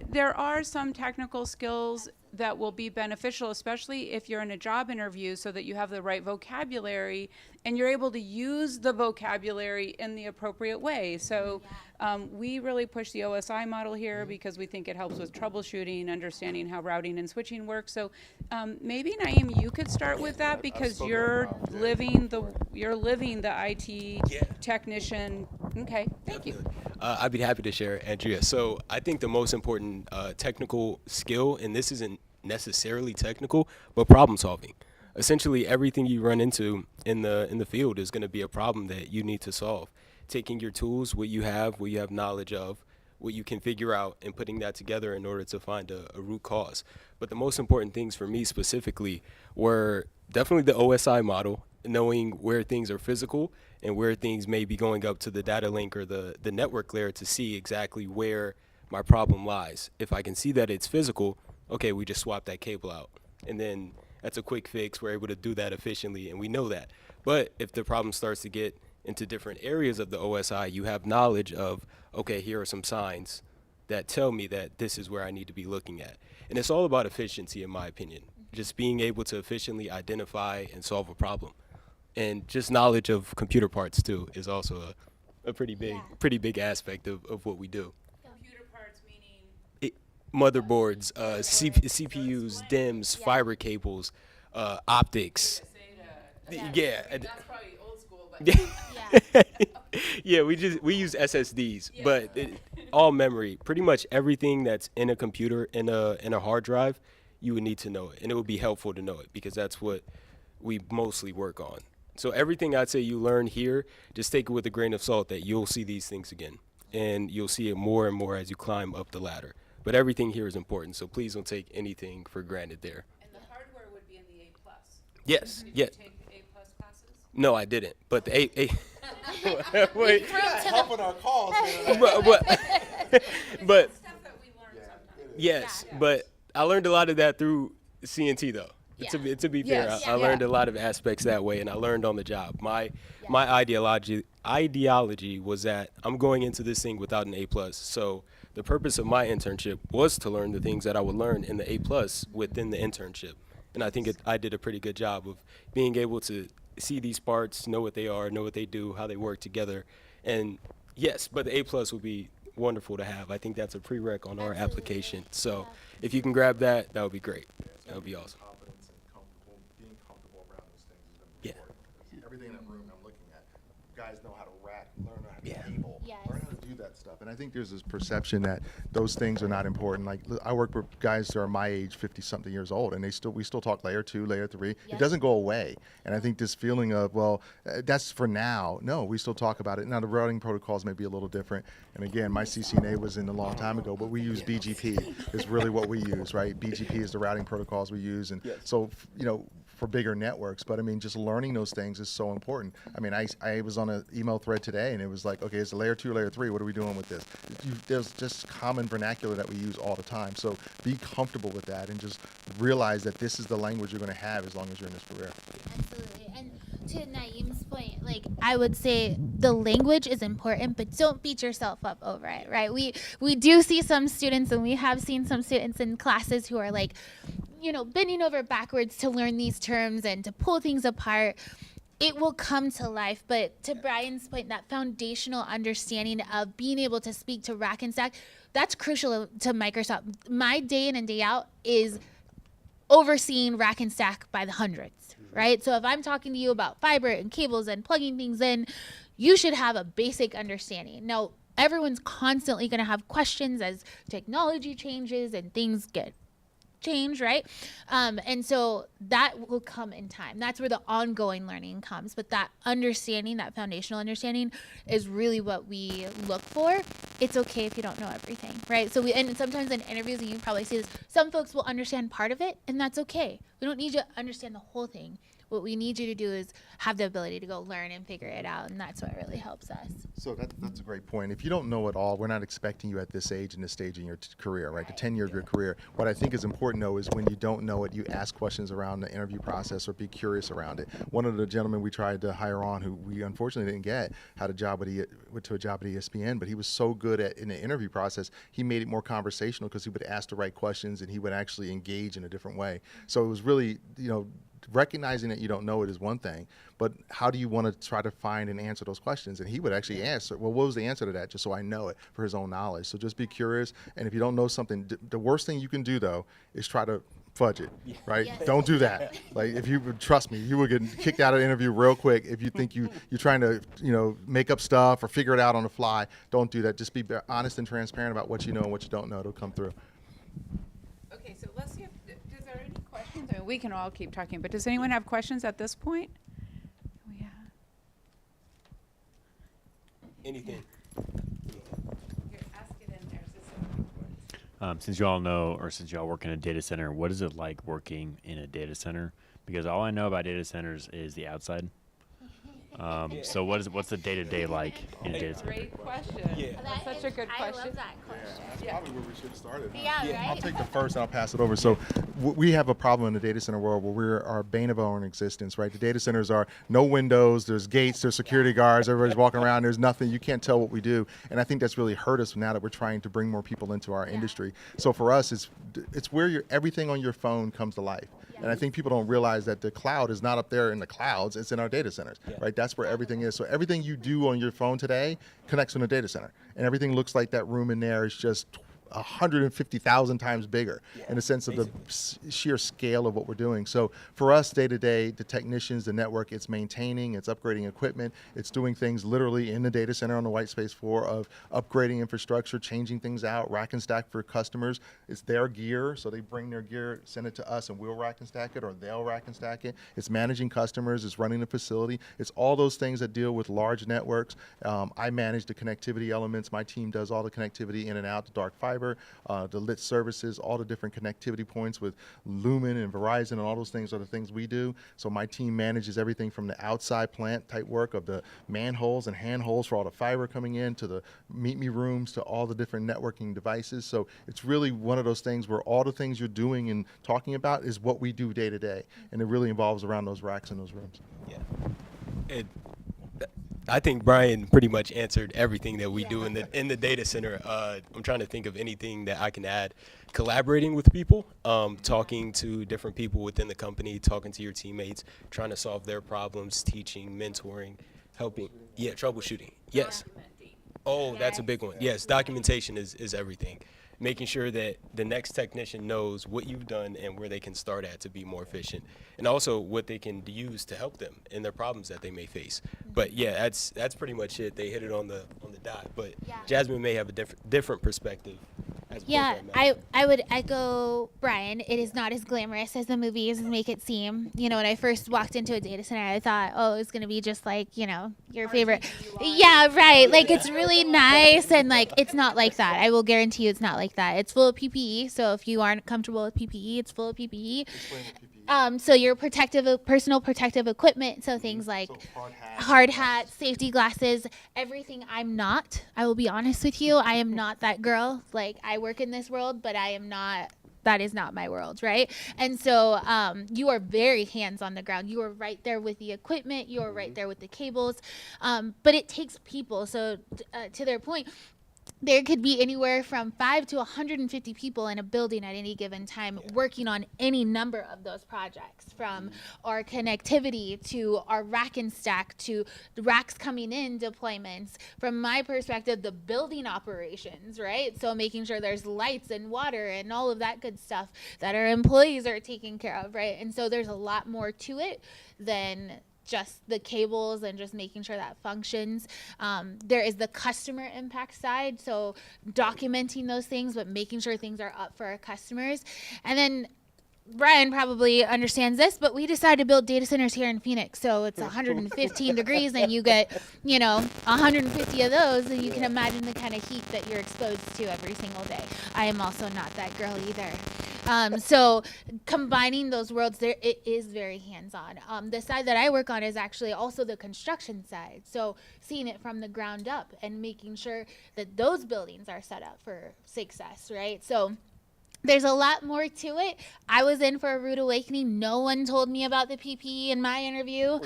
there are some technical skills that will be beneficial, especially if you're in a job interview, so that you have the right vocabulary and you're able to use the vocabulary in the appropriate way. So we really push the OSI model here because we think it helps with troubleshooting, understanding how routing and switching works. So maybe Naeem, you could start with that because you're living the IT technician. Okay, thank you. I'd be happy to share, Andrea. So I think the most important technical skill, and this isn't necessarily technical, but problem solving. Essentially, everything you run into in the field is going to be a problem that you need to solve. Taking your tools, what you have knowledge of, what you can figure out and putting that together in order to find a root cause. But the most important things for me specifically were definitely the OSI model, knowing where things are physical and where things may be going up to the data link or the network layer to see exactly where my problem lies. If I can see that it's physical, okay, we just swap that cable out. And then that's a quick fix. We're able to do that efficiently, and we know that. But if the problem starts to get into different areas of the OSI, you have knowledge of, okay, here are some signs that tell me that this is where I need to be looking at. And it's all about efficiency, in my opinion. Just being able to efficiently identify and solve a problem. And just knowledge of computer parts, too, is also a pretty big aspect of what we do. Computer parts meaning Motherboards, CPUs, DIMMs, fiber cables, optics. Yeah. That's probably old school, but Yeah, we use SSDs, but all memory, pretty much everything that's in a computer, in a hard drive, you would need to know it, and it would be helpful to know it because that's what we mostly work on. So everything I'd say you learn here, just take it with a grain of salt that you'll see these things again, and you'll see it more and more as you climb up the ladder. But everything here is important, so please don't take anything for granted there. and the hardware would be in the A+. Yes, Did yeah. you take the A+ classes? No, I didn't. But the wait, Helping our cause. but Stuff that we learned sometimes. yes, but I learned a lot of that through CNT though. To be fair, Yes. I learned a lot of aspects that way, and I learned on the job. My ideology was that I'm going into this thing without an A+. So the purpose of my internship was to learn the things that I would learn in the A+ within the internship. And I think I did a pretty good job of being able to see these parts, know what they are, know what they do, how they work together. And yes, but the A+ would be wonderful to have. I think that's a prereq on our application. So if you can grab that, that would be great. That would be awesome. Confidence and being comfortable around those things is going to be Yeah. important. Everything in that room I'm looking at, guys know how to rack, learn how to Yeah. cable, Yes. learn how to do that stuff. And I think there's this perception that those things are not important. Like I work with guys who are my age, 50-something years old, and we still talk layer 2, layer 3. Yeah. It doesn't go away. And I think this feeling of, well, that's for now. No, we still talk about it. Now the routing protocols may be a little different. And again, my CCNA was in a long time ago, but we use BGP is really what we use, right? BGP is the routing protocols we use. And so, for bigger networks, but I mean, just learning those things is so important. I mean, I was on an email thread today, and it was like, okay, it's a layer 2, layer 3. What are we doing with this? There's just common vernacular that we use all the time. So be comfortable with that, and just realize that this is the language you're going to have as long as you're in this career. Absolutely. And to Naeem's point, like I would say the language is important, but don't beat yourself up over it, right? We do see some students, and we have seen some students in classes who are like, bending over backwards to learn these terms and to pull things apart. It will come to life, but to Brian's point, that foundational understanding of being able to speak to rack and stack, that's crucial to Microsoft. My day in and day out is overseeing rack and stack by the hundreds, right? So if I'm talking to you about fiber and cables and plugging things in, you should have a basic understanding. Now, everyone's constantly going to have questions as technology changes and things get change, right? And so that will come in time. That's where the ongoing learning comes. But that understanding, that foundational understanding, is really what we look for. It's okay if you don't know everything, right? So and sometimes in interviews, and you probably see this, some folks will understand part of it, and that's okay. We don't need you to understand the whole thing. What we need you to do is have the ability to go learn and figure it out, and that's what really helps us. So that's a great point. If you don't know it all, we're not expecting you at this age and this stage in your career, right? The tenure of your career. What I think is important, though, is when you don't know it, you ask questions around the interview process or be curious around it. One of the gentlemen we tried to hire on, who we unfortunately didn't get, had a job went to a job at ESPN, but he was so good in the interview process, he made it more conversational because he would ask the right questions and he would actually engage in a different way. So it was really, recognizing that you don't know it is one thing, but how do you want to try to find and answer those questions? And he would actually answer, well, what was the answer to that? Just so I know it for his own knowledge. So just be curious. And if you don't know something, the worst thing you can do, though, is try to fudge it, right? Yes. Don't do that. Like, if you would trust me, you would get kicked out of the interview real quick if you think you're trying to, make up stuff or figure it out on the fly. Don't do that. Just be honest and transparent about what you know and what you don't know. It'll come through. Okay, so let's see if, is there any questions? I mean, we can all keep talking, but does anyone have questions at this point? Yeah. Anything. Here, ask it in there. Since you all know, or since y'all work in a data center, what is it like working in a data center? Because all I know about data centers is the outside. So what's the day-to-day like in a data center? Great question. Yeah. That's such a good I question. love that question. That's probably where we should have started. Yeah, I'll right? take the first and I'll pass it over. So we have a problem in the data center world where we're our bane of our own existence, right? The data centers are no windows, there's gates, there's security guards, everybody's walking around, there's nothing, you can't tell what we do. And I think that's really hurt us now that we're trying to bring more people into our industry. So for us, it's where everything on your phone comes to life. And I think people don't realize that the cloud is not up there in the clouds, it's in our data centers, right? That's where everything is. So everything you do on your phone today connects in a data center. And everything looks like that room in there is just 150,000 times bigger in the sense of the sheer scale of what we're doing. So for us day to day, the technicians, the network, it's maintaining, it's upgrading equipment, it's doing things literally in the data center on the white space floor of upgrading infrastructure, changing things out, rack and stack for customers. It's their gear, so they bring their gear, send it to us, and we'll rack and stack it, or they'll rack and stack it. It's managing customers, it's running the facility. It's all those things that deal with large networks. I manage the connectivity elements. My team does all the connectivity in and out, the dark fiber, the lit services, all the different connectivity points with Lumen and Verizon, and all those things are the things we do. So my team manages everything from the outside plant type work of the manholes and handholds for all the fiber coming in to the meet me rooms to all the different networking devices. So it's really one of those things where all the things you're doing and talking about is what we do day to day. And it really involves around those racks and those rooms. Yeah. I think Brian pretty much answered everything that we do in the data center. I'm trying to think of anything that I can add. Collaborating with people, talking to different people within the company, talking to your teammates, trying to solve their problems, teaching, mentoring, helping. Yeah, troubleshooting. Yes. Oh, that's a big one. Yes, documentation is everything. Making sure that the next technician knows what you've done and where they can start at to be more efficient, and also what they can use to help them in their problems that they may face. But yeah, that's pretty much it. They hit it on the dot. But Jasmine may have a different perspective. As a Yeah, program manager. I would echo Brian. It is not as glamorous as the movies make it seem. You know, when I first walked into a data center, I thought, oh, it's going to be just like, you know, your favorite. Yeah, right. Like, it's really nice. And, like, it's not like that. I will guarantee you it's not like that. It's full of PPE. So if you aren't comfortable with PPE, it's full of PPE. So your personal protective equipment, so things like hard hats, safety glasses, everything. I will be honest with you, I am not that girl. Like, I work in this world, but that is not my world, right? And so you are very hands on the ground. You are right there with the equipment. You are right there with the cables. But it takes people. So to their point, there could be anywhere from 5 to 150 people in a building at any given time working on any number of those projects, from our connectivity to our rack and stack to the racks coming in deployments. From my perspective, the building operations, right? So making sure there's lights and water and all of that good stuff that our employees are taking care of, right? And so there's a lot more to it than just the cables and just making sure that functions. There is the customer impact side, so documenting those things, but making sure things are up for our customers. And then Brian probably understands this, but we decided to build data centers here in Phoenix. So it's 115 degrees and you get, 150 of those, and you can imagine the kind of heat that you're exposed to every single day. I am also not that girl either. So combining those worlds there, it is very hands-on. The side that I work on is actually also the construction side. So seeing it from the ground up and making sure that those buildings are set up for success, right? So there's a lot more to it. I was in for a rude awakening. No one told me about the PPE in my interview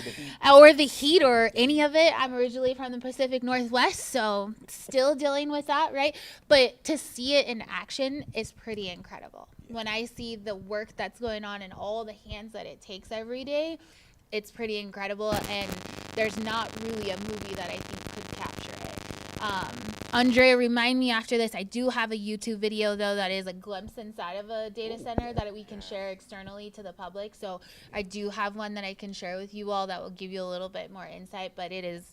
or the heat or any of it. I'm originally from the Pacific Northwest, so still dealing with that, right? But to see it in action is pretty incredible. When I see the work that's going on and all the hands that it takes every day, it's pretty incredible, and there's not really a movie that I think could capture it. Andrea, remind me after this. I do have a YouTube video, though, that is a glimpse inside of a data center that we can share externally to the public. So I do have one that I can share with you all that will give you a little bit more insight, but it is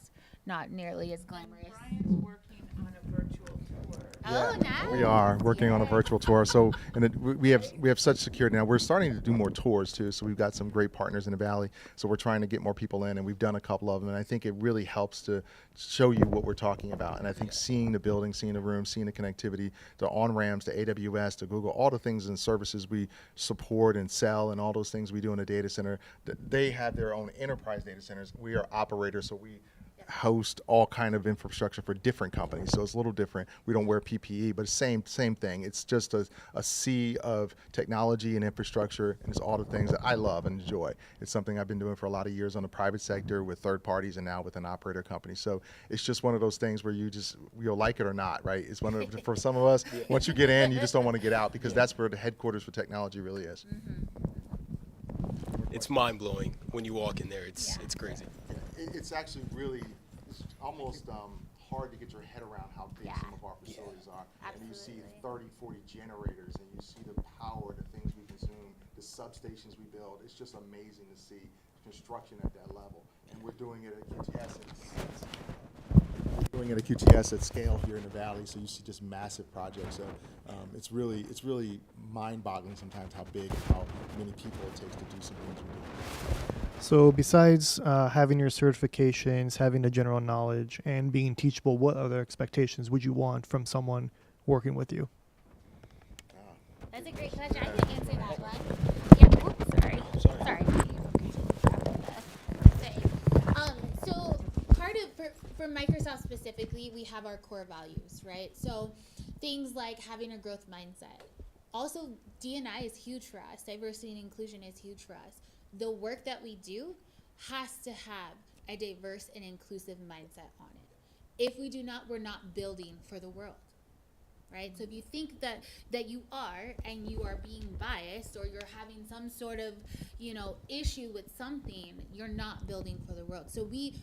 not nearly as glamorous. Brian's working on a virtual tour. Oh, nice. We are working on a virtual tour. So, and we have such security now. We're starting to do more tours too. So we've got some great partners in the Valley. So we're trying to get more people in, and we've done a couple of them. And I think it really helps to show you what we're talking about. And I think seeing the building, seeing the room, seeing the connectivity, the on-ramps, the AWS, the Google, all the things and services we support and sell, and all those things we do in a data center. They have their own enterprise data centers. We are operators, so we host all kind of infrastructure for different companies, so it's a little different. We don't wear PPE, but same thing. It's just a sea of technology and infrastructure, and it's all the things that I love and enjoy. It's something I've been doing for a lot of years on the private sector with third parties, and now with an operator company. So it's just one of those things where you'll like it or not, right? It's one of for some of us, once you get in, you just don't want to get out, because that's where the headquarters for technology really is. It's mind blowing when you walk in there. It's crazy. It's actually really, it's almost hard to get your head around how big some of our facilities are. And you see 30, 40 generators, and you see the power, the things we consume, the substations we build. It's just amazing to see construction at that level. And we're doing it at QTS. Doing it at QTS at scale here in the Valley, so you see just massive projects. So it's really mind-boggling sometimes how big and how many people it takes to do some things we do. So besides having your certifications, having the general knowledge, and being teachable, what other expectations would you want from someone working with you? That's a great question. I can answer that one. Yeah. Oops, sorry. So part of for Microsoft specifically, we have our core values, right? So things like having a growth mindset. Also, D&I is huge for us. Diversity and inclusion is huge for us. The work that we do has to have a diverse and inclusive mindset on it. If we do not, we're not building for the world, right? So if you think that you are, and you are being biased, or you're having some sort of, issue with something, you're not building for the world. So we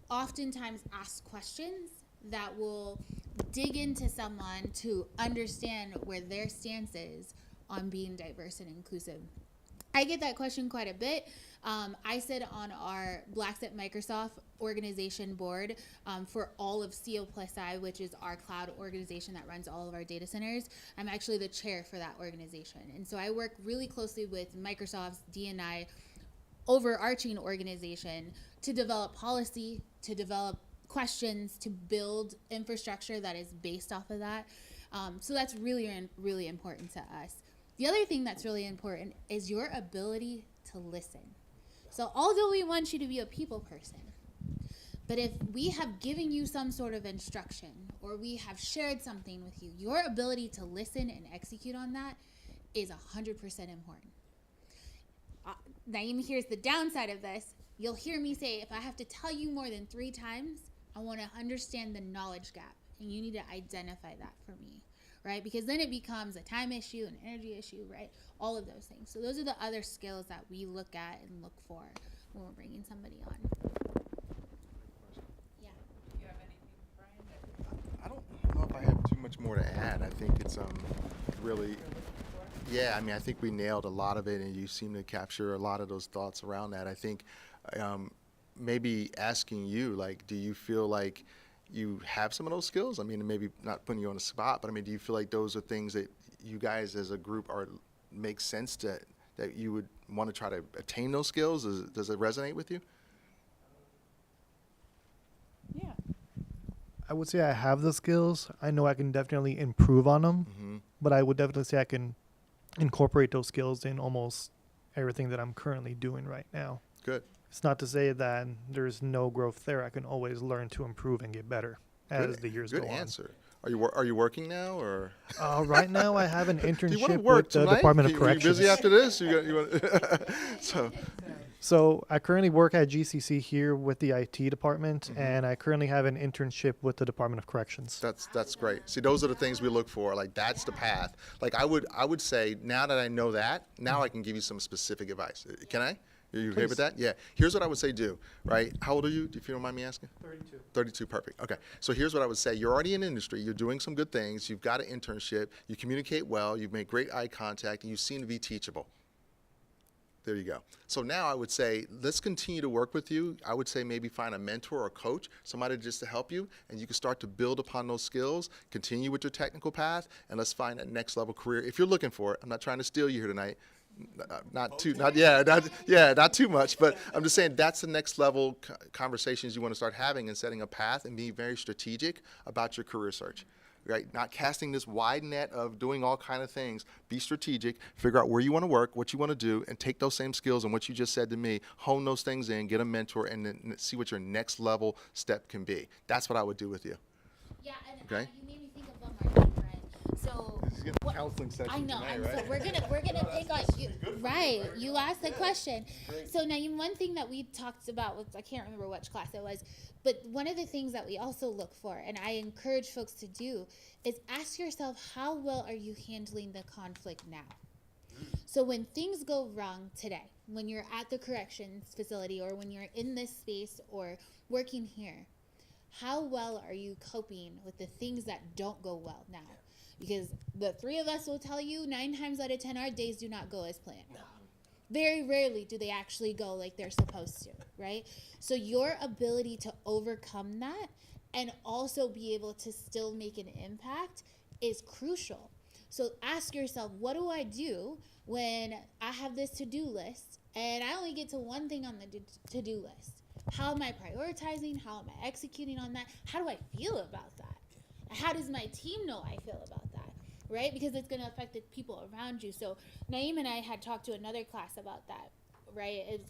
oftentimes ask questions that will dig into someone to understand where their stance is on being diverse and inclusive. I get that question quite a bit. I sit on our Blacks at Microsoft organization board for all of CO+I, which is our cloud organization that runs all of our data centers. I'm actually the chair for that organization. And so I work really closely with Microsoft's D&I overarching organization to develop policy, to develop questions, to build infrastructure that is based off of that. So that's really, really important to us. The other thing that's really important is your ability to listen. So although we want you to be a people person, but if we have given you some sort of instruction, or we have shared something with you, your ability to listen and execute on that is 100% important. Naeem, here's the downside of this. You'll hear me say, if I have to tell you more than 3 times, I want to understand the knowledge gap, and you need to identify that for me. Right? Because then it becomes a time issue, an energy issue, right? All of those things. So those are the other skills that we look at and look for when we're bringing somebody on. Yeah. You have anything, Brian? I don't know if I have too much more to add. I think it's really, yeah, I mean, I think we nailed a lot of it, and you seem to capture a lot of those thoughts around that. I think maybe asking you, like, do you feel like you have some of those skills? I mean, maybe not putting you on the spot, but I mean, do you feel like those are things that you guys as a group make sense that you would want to try to attain those skills? Does it resonate with you? Yeah. I would say I have the skills. I know I can definitely improve on them, but I would definitely say I can incorporate those skills in almost everything that I'm currently doing right now. Good. It's not to say that there's no growth there. I can always learn to improve and get better as the years go on. Good answer. Are you working now, or? Right now, I have an Do you want to internship work with the tonight? Department of Are you Corrections. busy after this? So I currently work at GCC here with the IT department, and I currently have an internship with the Department of Corrections. That's great. See, those are the things we look for. Like, that's the path. Like, I would say, now that I know that, now I can give you some specific advice. Can I? Are you okay with that? Yeah. Here's what I would say do, right? How old are you, if you don't mind me asking? 32. 32, perfect. Okay. So here's what I would say. You're already in industry. You're doing some good things. You've got an internship. You communicate well. You've made great eye contact, and you seem to be teachable. There you go. So now I would say, let's continue to work with you. I would say maybe find a mentor or a coach, somebody just to help you, and you can start to build upon those skills, continue with your technical path, and let's find that next level career if you're looking for it. I'm not trying to steal you here tonight. Not too much, but I'm just saying that's the next level conversations you want to start having and setting a path and being very strategic about your career search. Right? Not casting this wide net of doing all kind of things. Be strategic, figure out where you want to work, what you want to do, and take those same skills and what you just said to me, hone those things in, get a mentor, and then see what your next level step can be. That's what I would do with you. Yeah, and Okay. you made me think of one more thing, right? So This is getting a counseling session I know, tonight, and right? so we're gonna pick on you, right? You asked the question. So now, one thing that we talked about was, I can't remember which class it was, but one of the things that we also look for, and I encourage folks to do, is ask yourself, how well are you handling the conflict now? So when things go wrong today, when you're at the corrections facility or when you're in this space or working here, how well are you coping with the things that don't go well now? Because the three of us will tell you 9 times out of 10 our days do not go as planned. Very rarely do they actually go like they're supposed to, right? So your ability to overcome that and also be able to still make an impact is crucial. So ask yourself, what do I do when I have this to-do list and I only get to one thing on the to-do list? How am I prioritizing? How am I executing on that? How do I feel about that? How does my team know I feel about that? Right? Because it's going to affect the people around you. So Naeem and I had talked to another class about that, right?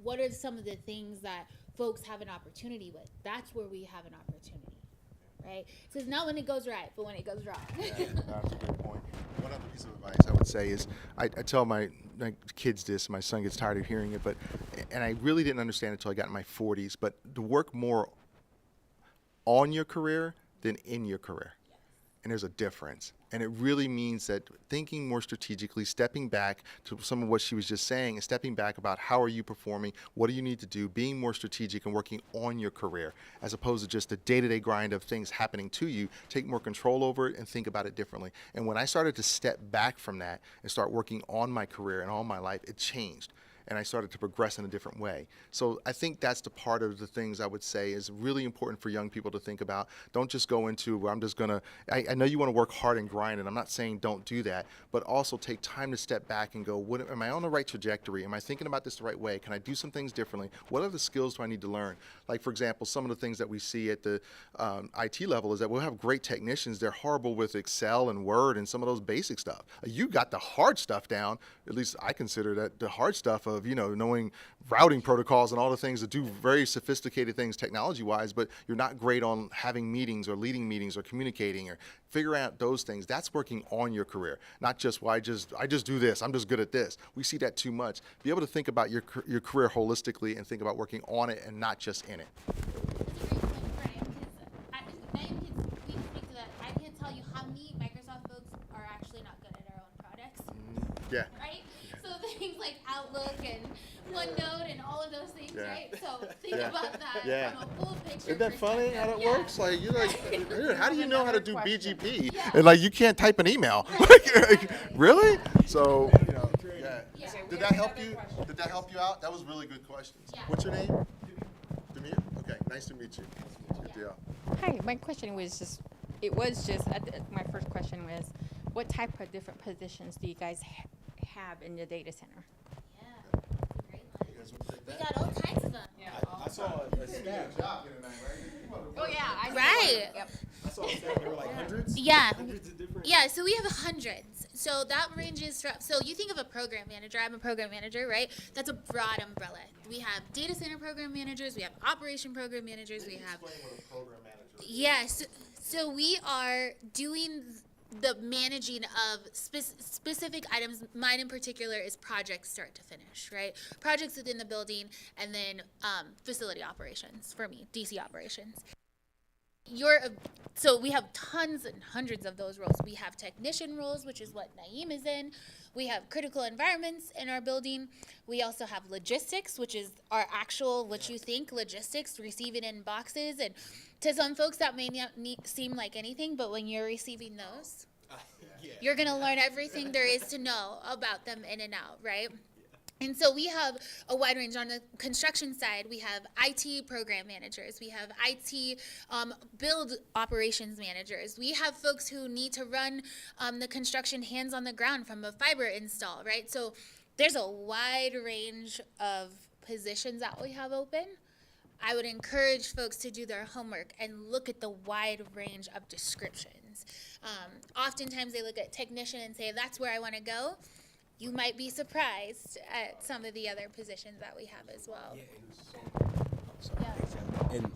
What are some of the things that folks have an opportunity with? That's where we have an opportunity, right? So it's not when it goes right, but when it goes wrong. That's a great point. One other piece of advice I would say is, I tell my kids this, my son gets tired of hearing it, and I really didn't understand it until I got in my 40s, but to work more on your career than in your career. And there's a difference. And it really means that thinking more strategically, stepping back to some of what she was just saying, and stepping back about how are you performing, what do you need to do, being more strategic and working on your career, as opposed to just the day-to-day grind of things happening to you. Take more control over it and think about it differently. And when I started to step back from that and start working on my career and on my life, it changed. And I started to progress in a different way. So I think that's the part of the things I would say is really important for young people to think about. Don't just go into, well, I'm just gonna, I know you wanna work hard and grind, and I'm not saying don't do that, but also take time to step back and go, what, am I on the right trajectory? Am I thinking about this the right way? Can I do some things differently? What other skills do I need to learn? Like, for example, some of the things that we see at the IT level is that we'll have great technicians. They're horrible with Excel and Word and some of those basic stuff. You got the hard stuff down, at least I consider that the hard stuff of, knowing routing protocols and all the things that do very sophisticated things technology-wise, but you're not great on having meetings or leading meetings or communicating or figuring out those things. That's working on your career, not just, well, I just do this, I'm just good at this. We see that too much. Be able to think about your career holistically and think about working on it and not just in it. I can't tell you how many Microsoft folks are actually not good at our own products. Yeah. Right? So things like Outlook and OneNote and all of those things, Yeah. right? So think Yeah. about that Yeah. from a full picture. Isn't that funny how that works? Like, you're like, dude, how do you know how to do Question. BGP? Yeah. And like, you can't type an email. Really? So, yeah. Yeah. Did that help you? Did that help you out? That was really good questions. Yeah. What's your name? Demir? Okay, nice to meet you. Good deal. Hi, my question was just, my first question was, what type of different positions do you guys have in the data center? Yeah, that's a great one. We got all kinds of them. I saw a stat. Oh, yeah. Right. Yep. I saw a stat. There were like hundreds. Yeah. Hundreds of different. Yeah, so we have hundreds. So that ranges from, so you think of a program manager. I'm a program manager, right? That's a broad umbrella. We have data center program managers. We have operation program managers. We have, yes. So we are doing the managing of specific items. Mine in particular is projects start to finish, right? Projects within the building, and then facility operations for me, DC operations. So we have tons and hundreds of those roles. We have technician roles, which is what Naeem is in. We have critical environments in our building. We also have logistics, which is our actual, what you think, logistics, receiving in boxes. And to some folks, that may not seem like anything, but when you're receiving those, you're going to learn everything there is to know about them in and out, right? And so we have a wide range. On the construction side, we have IT program managers, we have IT build operations managers, we have folks who need to run the construction hands on the ground from a fiber install, right? So there's a wide range of positions that we have open. I would encourage folks to do their homework and look at the wide range of descriptions. Oftentimes they look at technician and say, that's where I want to go. You might be surprised at some of the other positions that we have as well. And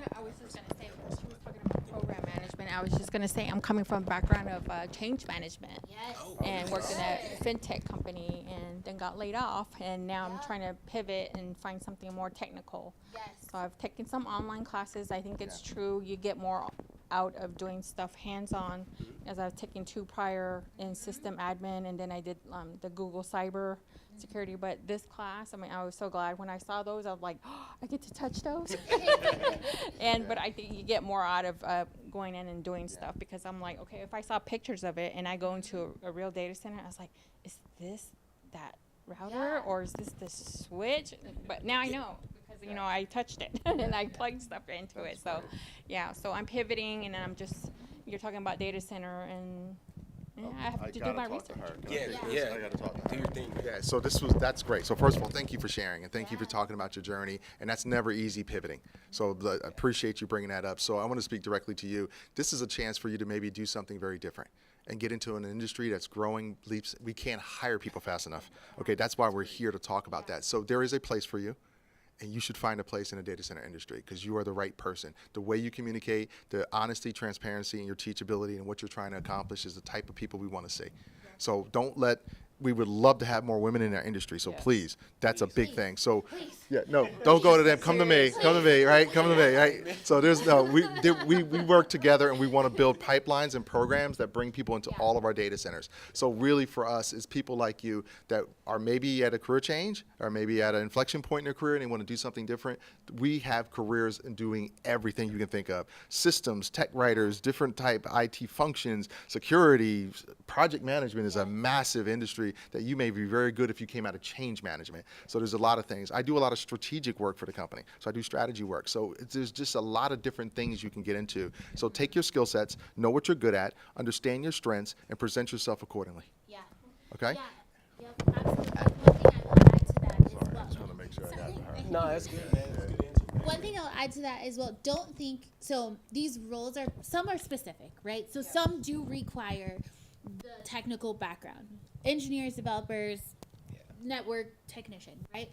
No, I was just gonna say, when she was talking about program management, I was just gonna say, I'm coming from a background of change management. Yes. And worked in a fintech company and then got laid off, and now I'm trying to pivot and find something more technical. Yes. So I've taken some online classes. I think it's true, you get more out of doing stuff hands-on, as I've taken 2 prior in system admin, and then I did the Google Cyber Security. But this class, I mean, I was so glad when I saw those. I was like, oh, I get to touch those. But I think you get more out of going in and doing stuff, because I'm like, okay, if I saw pictures of it and I go into a real data center, I was like, is this that router, or is this the switch? But now I know, because you know, I touched it and I plugged stuff into it. So yeah, so I'm pivoting, and I'm just, you're talking about data center, and I have to do my research. yeah, I gotta talk to her. do your thing. Yeah, so that's great. So first of all, thank you for sharing, and thank you for talking about your journey. And that's never easy, pivoting. So I appreciate you bringing that up. So I want to speak directly to you. This is a chance for you to maybe do something very different and get into an industry that's growing leaps. We can't hire people fast enough. Okay, that's why we're here to talk about that. So there is a place for you. And you should find a place in the data center industry, because you are the right person. The way you communicate, the honesty, transparency, and your teachability and what you're trying to accomplish is the type of people we want to see. So don't let, we would love to have more women in our industry. So please, that's a big thing. So yeah, no, don't go to them. Come to me. Come to me, right? Come to me, right? So there's no, we work together, and we want to build pipelines and programs that bring people into all of our data centers. So really for us is people like you that are maybe at a career change, or maybe at an inflection point in their career and they want to do something different. We have careers in doing everything you can think of. Systems, tech writers, different type IT functions, security, project management is a massive industry that you may be very good if you came out of change management. So there's a lot of things. I do a lot of strategic work for the company. So I do strategy work. So there's just a lot of different things you can get into. So take your skill sets, know what you're good at, understand your strengths, and present yourself accordingly. Yeah. Okay? Yeah. Yep. Absolutely. One thing I will add to that as well. I just want to make sure I got to her. No, that's good, man. That's a good answer. One thing I'll add to that as well, don't think, so these roles are, some are specific, right? So some do require the technical background. Engineers, developers, network technician, right?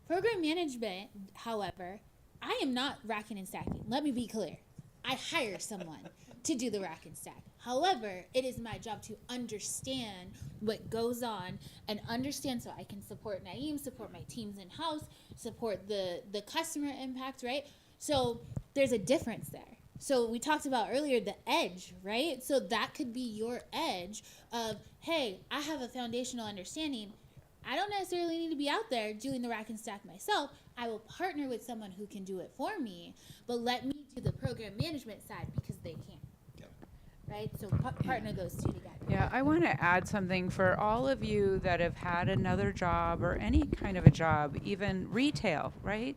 Program management, however, I am not racking and stacking. Let me be clear. I hire someone to do the rack and stack. However, it is my job to understand what goes on and understand so I can support Naeem, support my teams in-house, support the customer impact, right? So there's a difference there. So we talked about earlier the edge, right? So that could be your edge of, hey, I have a foundational understanding. I don't necessarily need to be out there doing the rack and stack myself. I will partner with someone who can do it for me, but let me do the program management side because they can. Right? So partner those two together. Yeah, I want to add something for all of you that have had another job or any kind of a job, even retail, right?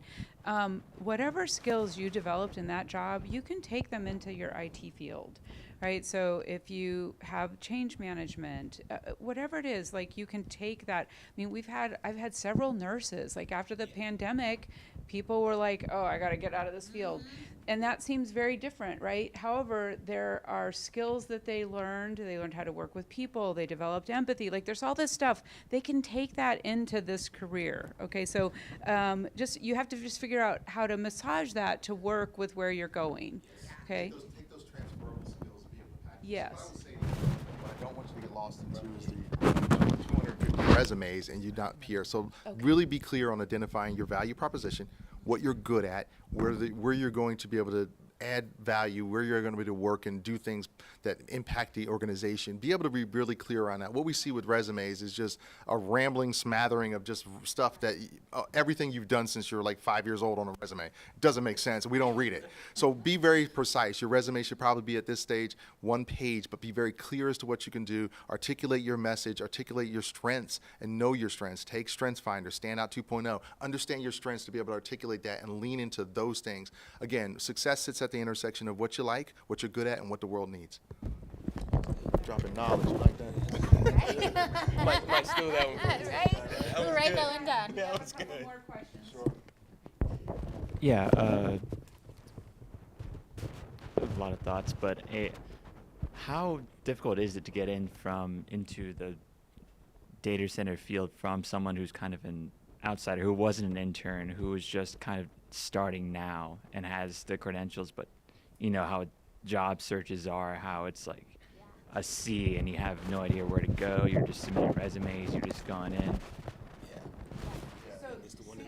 Whatever skills you developed in that job, you can take them into your IT field, right? So if you have change management, whatever it is, like you can take that. I mean, I've had several nurses, like after the pandemic, people were like, oh, I got to get out of this field. And that seems very different, right? However, there are skills that they learned. They learned how to work with people. They developed empathy. Like there's all this stuff. They can take that into this career, okay? So you have to just figure out how to massage that to work with where you're going, okay? Take those transferable skills and be able to package. Yes. What I would say to you, what I don't want you to get lost into is the 250 resumes and you not peer. So really be clear on identifying your value proposition, what you're good at, where you're going to be able to add value, where you're going to be to work and do things that impact the organization. Be able to be really clear on that. What we see with resumes is just a rambling smattering of just stuff that everything you've done since you're like 5 years old on a resume. It doesn't make sense. We don't read it. So be very precise. Your resume should probably be at this stage 1 page, but be very clear as to what you can do. Articulate your message, articulate your strengths, and know your strengths. Take StrengthsFinder, Standout 2.0. Understand your strengths to be able to articulate that and lean into those things. Again, success sits at the intersection of what you like, what you're good at, and what the world needs. Dropping knowledge, you like that? Might steal that one from you. Right? We'll write that one down. That was A couple good. more questions. Yeah, a lot of thoughts, but how difficult is it to get into the data center field from someone who's kind of an outsider, who wasn't an intern, who is just kind of starting now and has the credentials, but you know how job searches are, how it's like a sea and you have no idea where to go, you're just submitting resumes, you're just going in.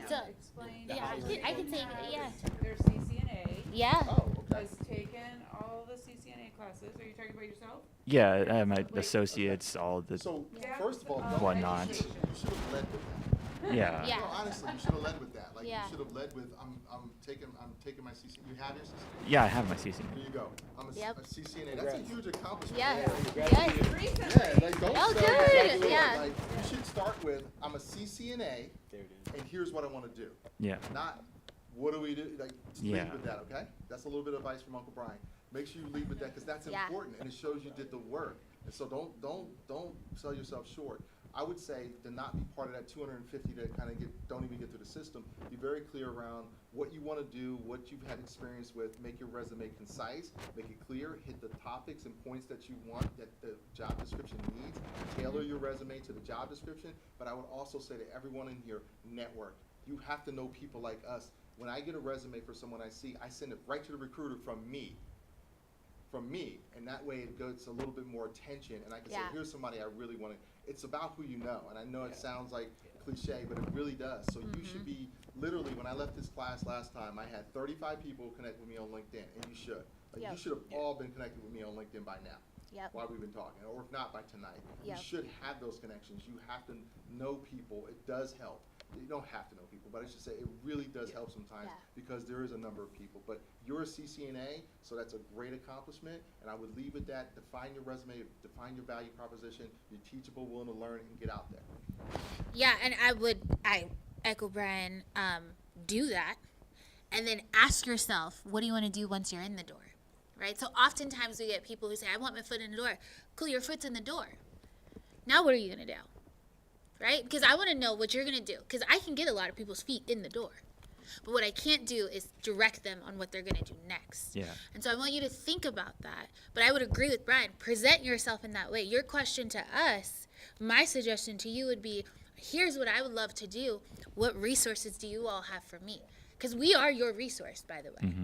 So, So- explain. Yeah, I can take it, yeah. Their CCNA Yeah. Oh, okay. has taken all the CCNA classes. Are you talking about yourself? Yeah, I have my associates, all the, So, first of all, Whatnot. you should have led with that. yeah. Yeah. No, honestly, you should have led with that. Like, Yeah. you should have led with, I'm taking my CCNA. You have your CCNA? Yeah, I have my CCNA. Here you go. I'm a, Yep. a CCNA. That's a huge accomplishment. Yeah. Like, Yes. Recently. yeah, like don't Oh, start good. with Yeah. Like, you should start with, I'm a CCNA, There it is. and here's what I want to do. Yeah. Not, what do we do? Like, just Yeah. lead with that, okay? That's a little bit of advice from Uncle Brian. Make sure you lead with that, because that's Yeah. important, and it shows you did the work. And so don't sell yourself short. I would say to not be part of that 250 that kind of don't even get through the system. Be very clear around what you want to do, what you've had experience with. Make your resume concise, make it clear, hit the topics and points that you want that the job description needs. Tailor your resume to the job description. But I would also say to everyone in here, network. You have to know people like us. When I get a resume for someone I see, I send it right to the recruiter from me, and that way it gets a little bit more attention, and I can say, Yeah. here's somebody I really want to. It's about who you know, and I know it sounds like cliche, but it really does. So you should be, literally, when I left this class last time, I had 35 people connect with me on LinkedIn, and you should. Like, Yep. you should have all been connected with me on LinkedIn by now. Yep. While we've been talking, or if not by tonight. Yep. You should have those connections. You have to know people. It does help. You don't have to know people, but I should say it really does help sometimes Yeah. because there is a number of people. But you're a CCNA, so that's a great accomplishment, and I would leave with that. Define your resume, define your value proposition. You're teachable, willing to learn, and get out there. Yeah, and I echo Brian, do that, and then ask yourself, what do you want to do once you're in the door, right? So oftentimes we get people who say, I want my foot in the door. Cool, your foot's in the door. Now what are you going to do, right? Because I want to know what you're going to do, because I can get a lot of people's feet in the door. But what I can't do is direct them on what they're going to do next. Yeah. And so I want you to think about that. But I would agree with Brian. Present yourself in that way. Your question to us, my suggestion to you would be, here's what I would love to do. What resources do you all have for me? Because we are your resource, by the way.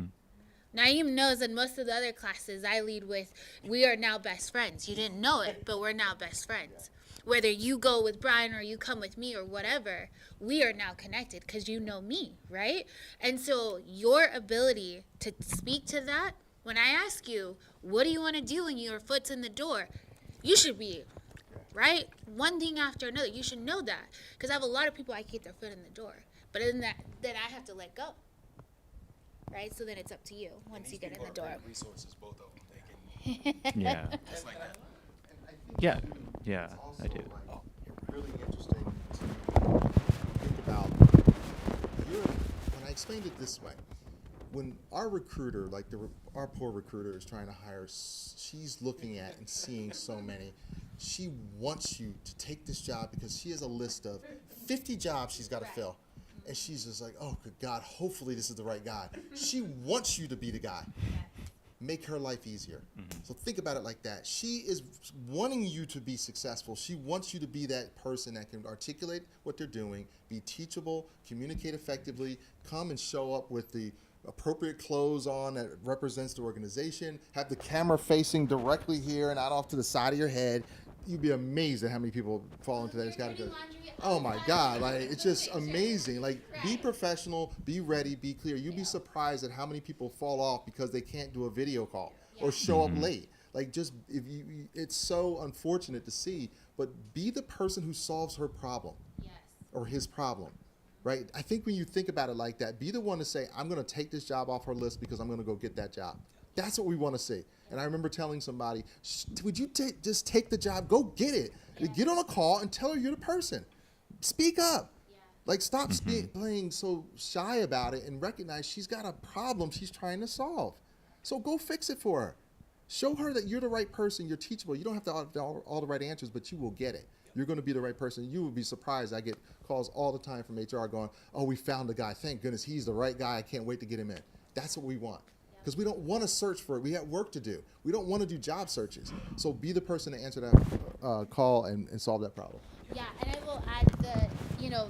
Naeem knows that most of the other classes I lead with, we are now best friends. You didn't know it, but we're now best friends. Whether you go with Brian or you come with me or whatever, we are now connected because you know me, right? And so your ability to speak to that, when I ask you, what do you want to do when your foot's in the door? You should be, right? One thing after another. You should know that. Because I have a lot of people I get their foot in the door. But in that, then I have to let go. Right? So then it's up to you once you get in the door. Resources, both of them. They can Yeah. just like that. And I think Yeah. too, Yeah, it's also I do. like really interesting to think about. When I explained it this way, when our recruiter, like our poor recruiter, is trying to hire, she's looking at and seeing so many. She wants you to take this job because she has a list of 50 jobs she's got to fill. And she's just like, oh, good God, hopefully this is the right guy. She wants you to be the guy. Make her life easier. So think about it like that. She is wanting you to be successful. She wants you to be that person that can articulate what they're doing, be teachable, communicate effectively, come and show up with the appropriate clothes on that represents the organization, have the camera facing directly here and not off to the side of your head. you'd be amazed at how many people fall into that category. Oh my God, like it's just amazing. Like be professional, be ready, be clear. You'd be surprised at how many people fall off because they can't do a video call or show up late. Like just if you, it's so unfortunate to see, but be the person who solves her problem or his problem. Right? I think when you think about it like that, be the one to say, I'm going to take this job off her list because I'm going to go get that job. That's what we want to see. And I remember telling somebody, would you just take the job, go get it. Get on a call and tell her you're the person. Speak up. Like stop playing so shy about it and recognize she's got a problem she's trying to solve. So go fix it for her. Show her that you're the right person, you're teachable. You don't have to have all the right answers, but you will get it. You're going to be the right person. You will be surprised. I get calls all the time from HR going, oh, we found a guy. Thank goodness he's the right guy. I can't wait to get him in. That's what we want. Because we don't want to search for it. We have work to do. We don't want to do job searches. So be the person to answer that call and solve that problem. Yeah, and I will add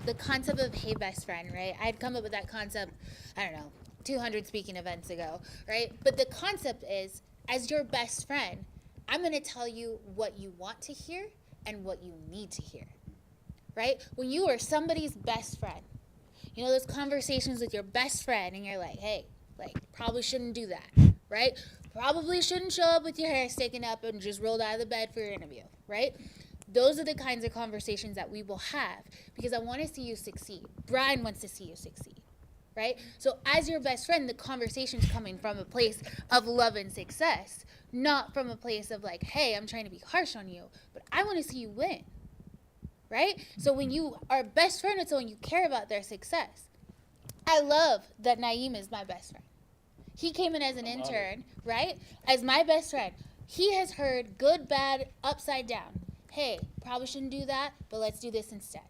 the concept of hey best friend, right? I'd come up with that concept, I don't know, 200 speaking events ago, right? But the concept is, as your best friend, I'm going to tell you what you want to hear and what you need to hear, right? When you are somebody's best friend, you know, those conversations with your best friend and you're like, hey, like, probably shouldn't do that, right? Probably shouldn't show up with your hair sticking up and just rolled out of the bed for your interview, right? Those are the kinds of conversations that we will have because I want to see you succeed. Brian wants to see you succeed, right? So as your best friend, the conversation's coming from a place of love and success, not from a place of like, hey, I'm trying to be harsh on you, but I want to see you win, right? So when you are best friend with someone, you care about their success. I love that Naeem is my best friend. He came in as an intern, right? As my best friend. He has heard good, bad, upside down. Hey, probably shouldn't do that, but let's do this instead.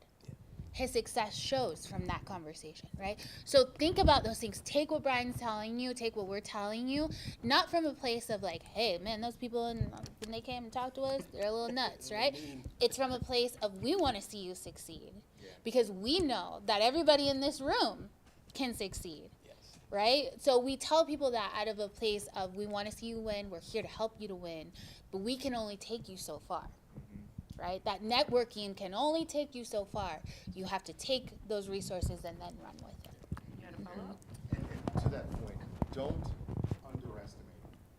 His success shows from that conversation, right? So think about those things. Take what Brian's telling you, take what we're telling you, not from a place of like, hey, man, those people, when they came and talked to us, they're a little nuts, right? It's from a place of we want to see you succeed because we know that everybody in this room can succeed, right? So we tell people that out of a place of we want to see you win, we're here to help you to win, but we can only take you so far. Right? That networking can only take you so far. You have to take those resources and then run with it. And to that point, don't underestimate.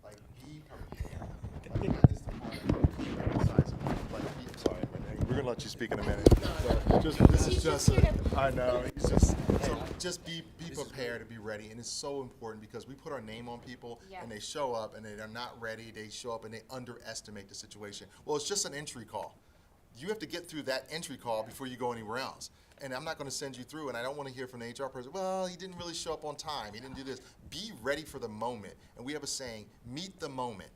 Like, be prepared. Like, not just emphasize it, but I'm sorry, we're going to let you speak in a minute. I know. Just be prepared and be ready. And it's so important because we put our name on people and they show up and they're not ready. They show up and they underestimate the situation. Well, it's just an entry call. You have to get through that entry call before you go anywhere else. And I'm not going to send you through, and I don't want to hear from the HR person, well, he didn't really show up on time. He didn't do this. Be ready for the moment. And we have a saying, meet the moment.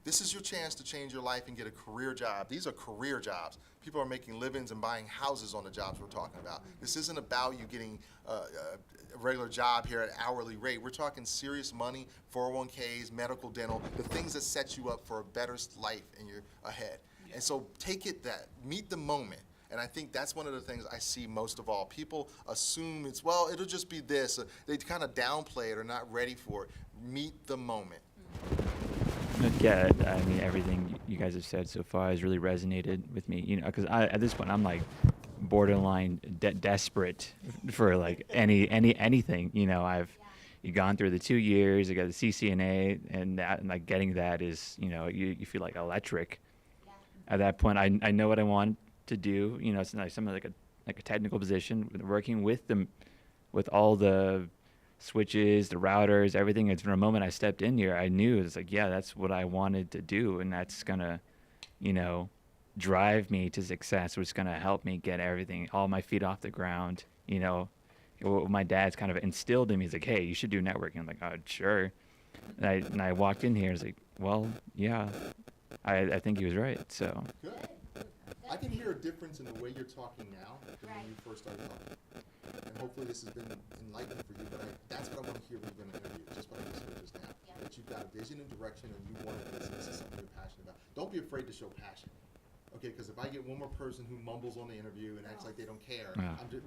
This is your chance to change your life and get a career job. These are career jobs. People are making livings and buying houses on the jobs we're talking about. This isn't about you getting a regular job here at hourly rate. We're talking serious money, 401ks, medical, dental, the things that set you up for a better life in your ahead. And so take it meet the moment. And I think that's one of the things I see most of all. People assume it's, well, it'll just be this. They kind of downplay it or not ready for it. Meet the moment. Yeah, I mean, everything you guys have said so far has really resonated with me. You know, because at this point, I'm like borderline desperate for like anything. You know, I've gone through the 2 years. I got the CCNA, and that, and like getting that is, you know, you feel like electric. At that point, I know what I want to do. You know, it's like something like a technical position, working with them, with all the switches, the routers, everything. It's from the moment I stepped in here, I knew it's like, yeah, that's what I wanted to do, and that's gonna, you know, drive me to success. Which is gonna help me get everything, all my feet off the ground. You know, what my dad's kind of instilled in me. He's like, hey, you should do networking. I'm like, oh, sure. And I walked in here. It's like, well, yeah. I think he was right. So. Good. I can hear a difference in the way you're talking now than when you first started talking. And hopefully this has been enlightening for you, but that's what I want to hear when you're going to interview, just what I just heard just now. That you've got a vision and direction and you want to this is something you're passionate about. Don't be afraid to show passion. Okay, because if I get one more person who mumbles on the interview and acts like they don't care,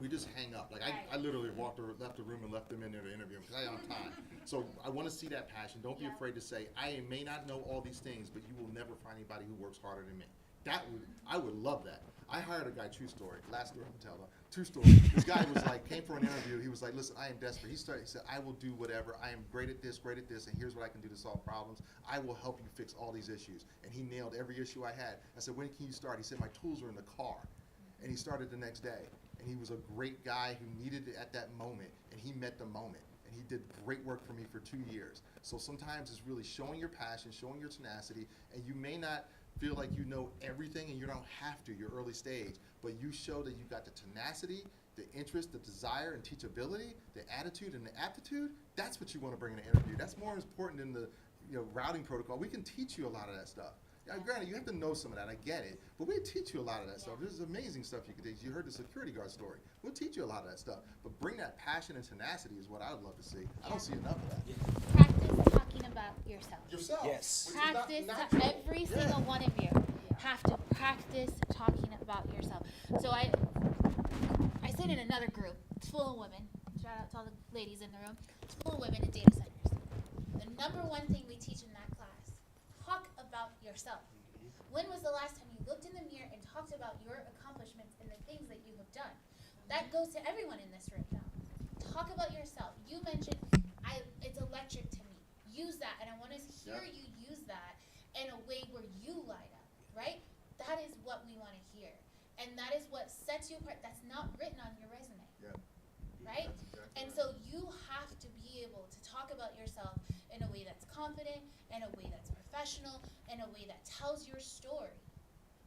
we just hang up. Like I literally left the room and left them in there to interview them because I don't have time. So I want to see that passion. Don't be afraid to say, I may not know all these things, but you will never find anybody who works harder than me. I would love that. I hired a guy, true story, last story I'm telling, true story. This guy was like, came for an interview, he was like, listen, I am desperate. He said, I will do whatever, I am great at this, and here's what I can do to solve problems. I will help you fix all these issues. And he nailed every issue I had. I said, when can you start? He said, my tools are in the car. And he started the next day. And he was a great guy who needed it at that moment, and he met the moment. And he did great work for me for 2 years. So sometimes it's really showing your passion, showing your tenacity, and you may not feel like you know everything, and you don't have to, you're early stage, but you show that you got the tenacity, the interest, the desire, and teachability, the attitude, and the aptitude. That's what you want to bring in an interview. That's more important than the routing protocol. We can teach you a lot of that stuff. Now, granted, you have to know some of that. I get it, but we teach you a lot of that stuff. There's amazing stuff you can teach. You heard the security guard story. We'll teach you a lot of that stuff, but bring that passion and tenacity is what I would love to see. I don't see enough of that. Practice talking about yourself. Yourself. Yes. which is not Practice, natural. every single one of you have to practice talking about yourself. So I sit in another group. It's full of women. Shout out to all the ladies in the room. It's full of women in data centers. The number one thing we teach in that class, talk about yourself. When was the last time you looked in the mirror and talked about your accomplishments and the things that you have done? That goes to everyone in this room now. Talk about yourself. You mentioned, it's electric to me. Use that, and I want to hear you use that in a way where you light up, right? That is what we want to hear. And that is what sets you apart. That's not written on your resume, Yeah. right? That's exactly And right. so you have to be able to talk about yourself in a way that's confident, in a way that's professional, in a way that tells your story.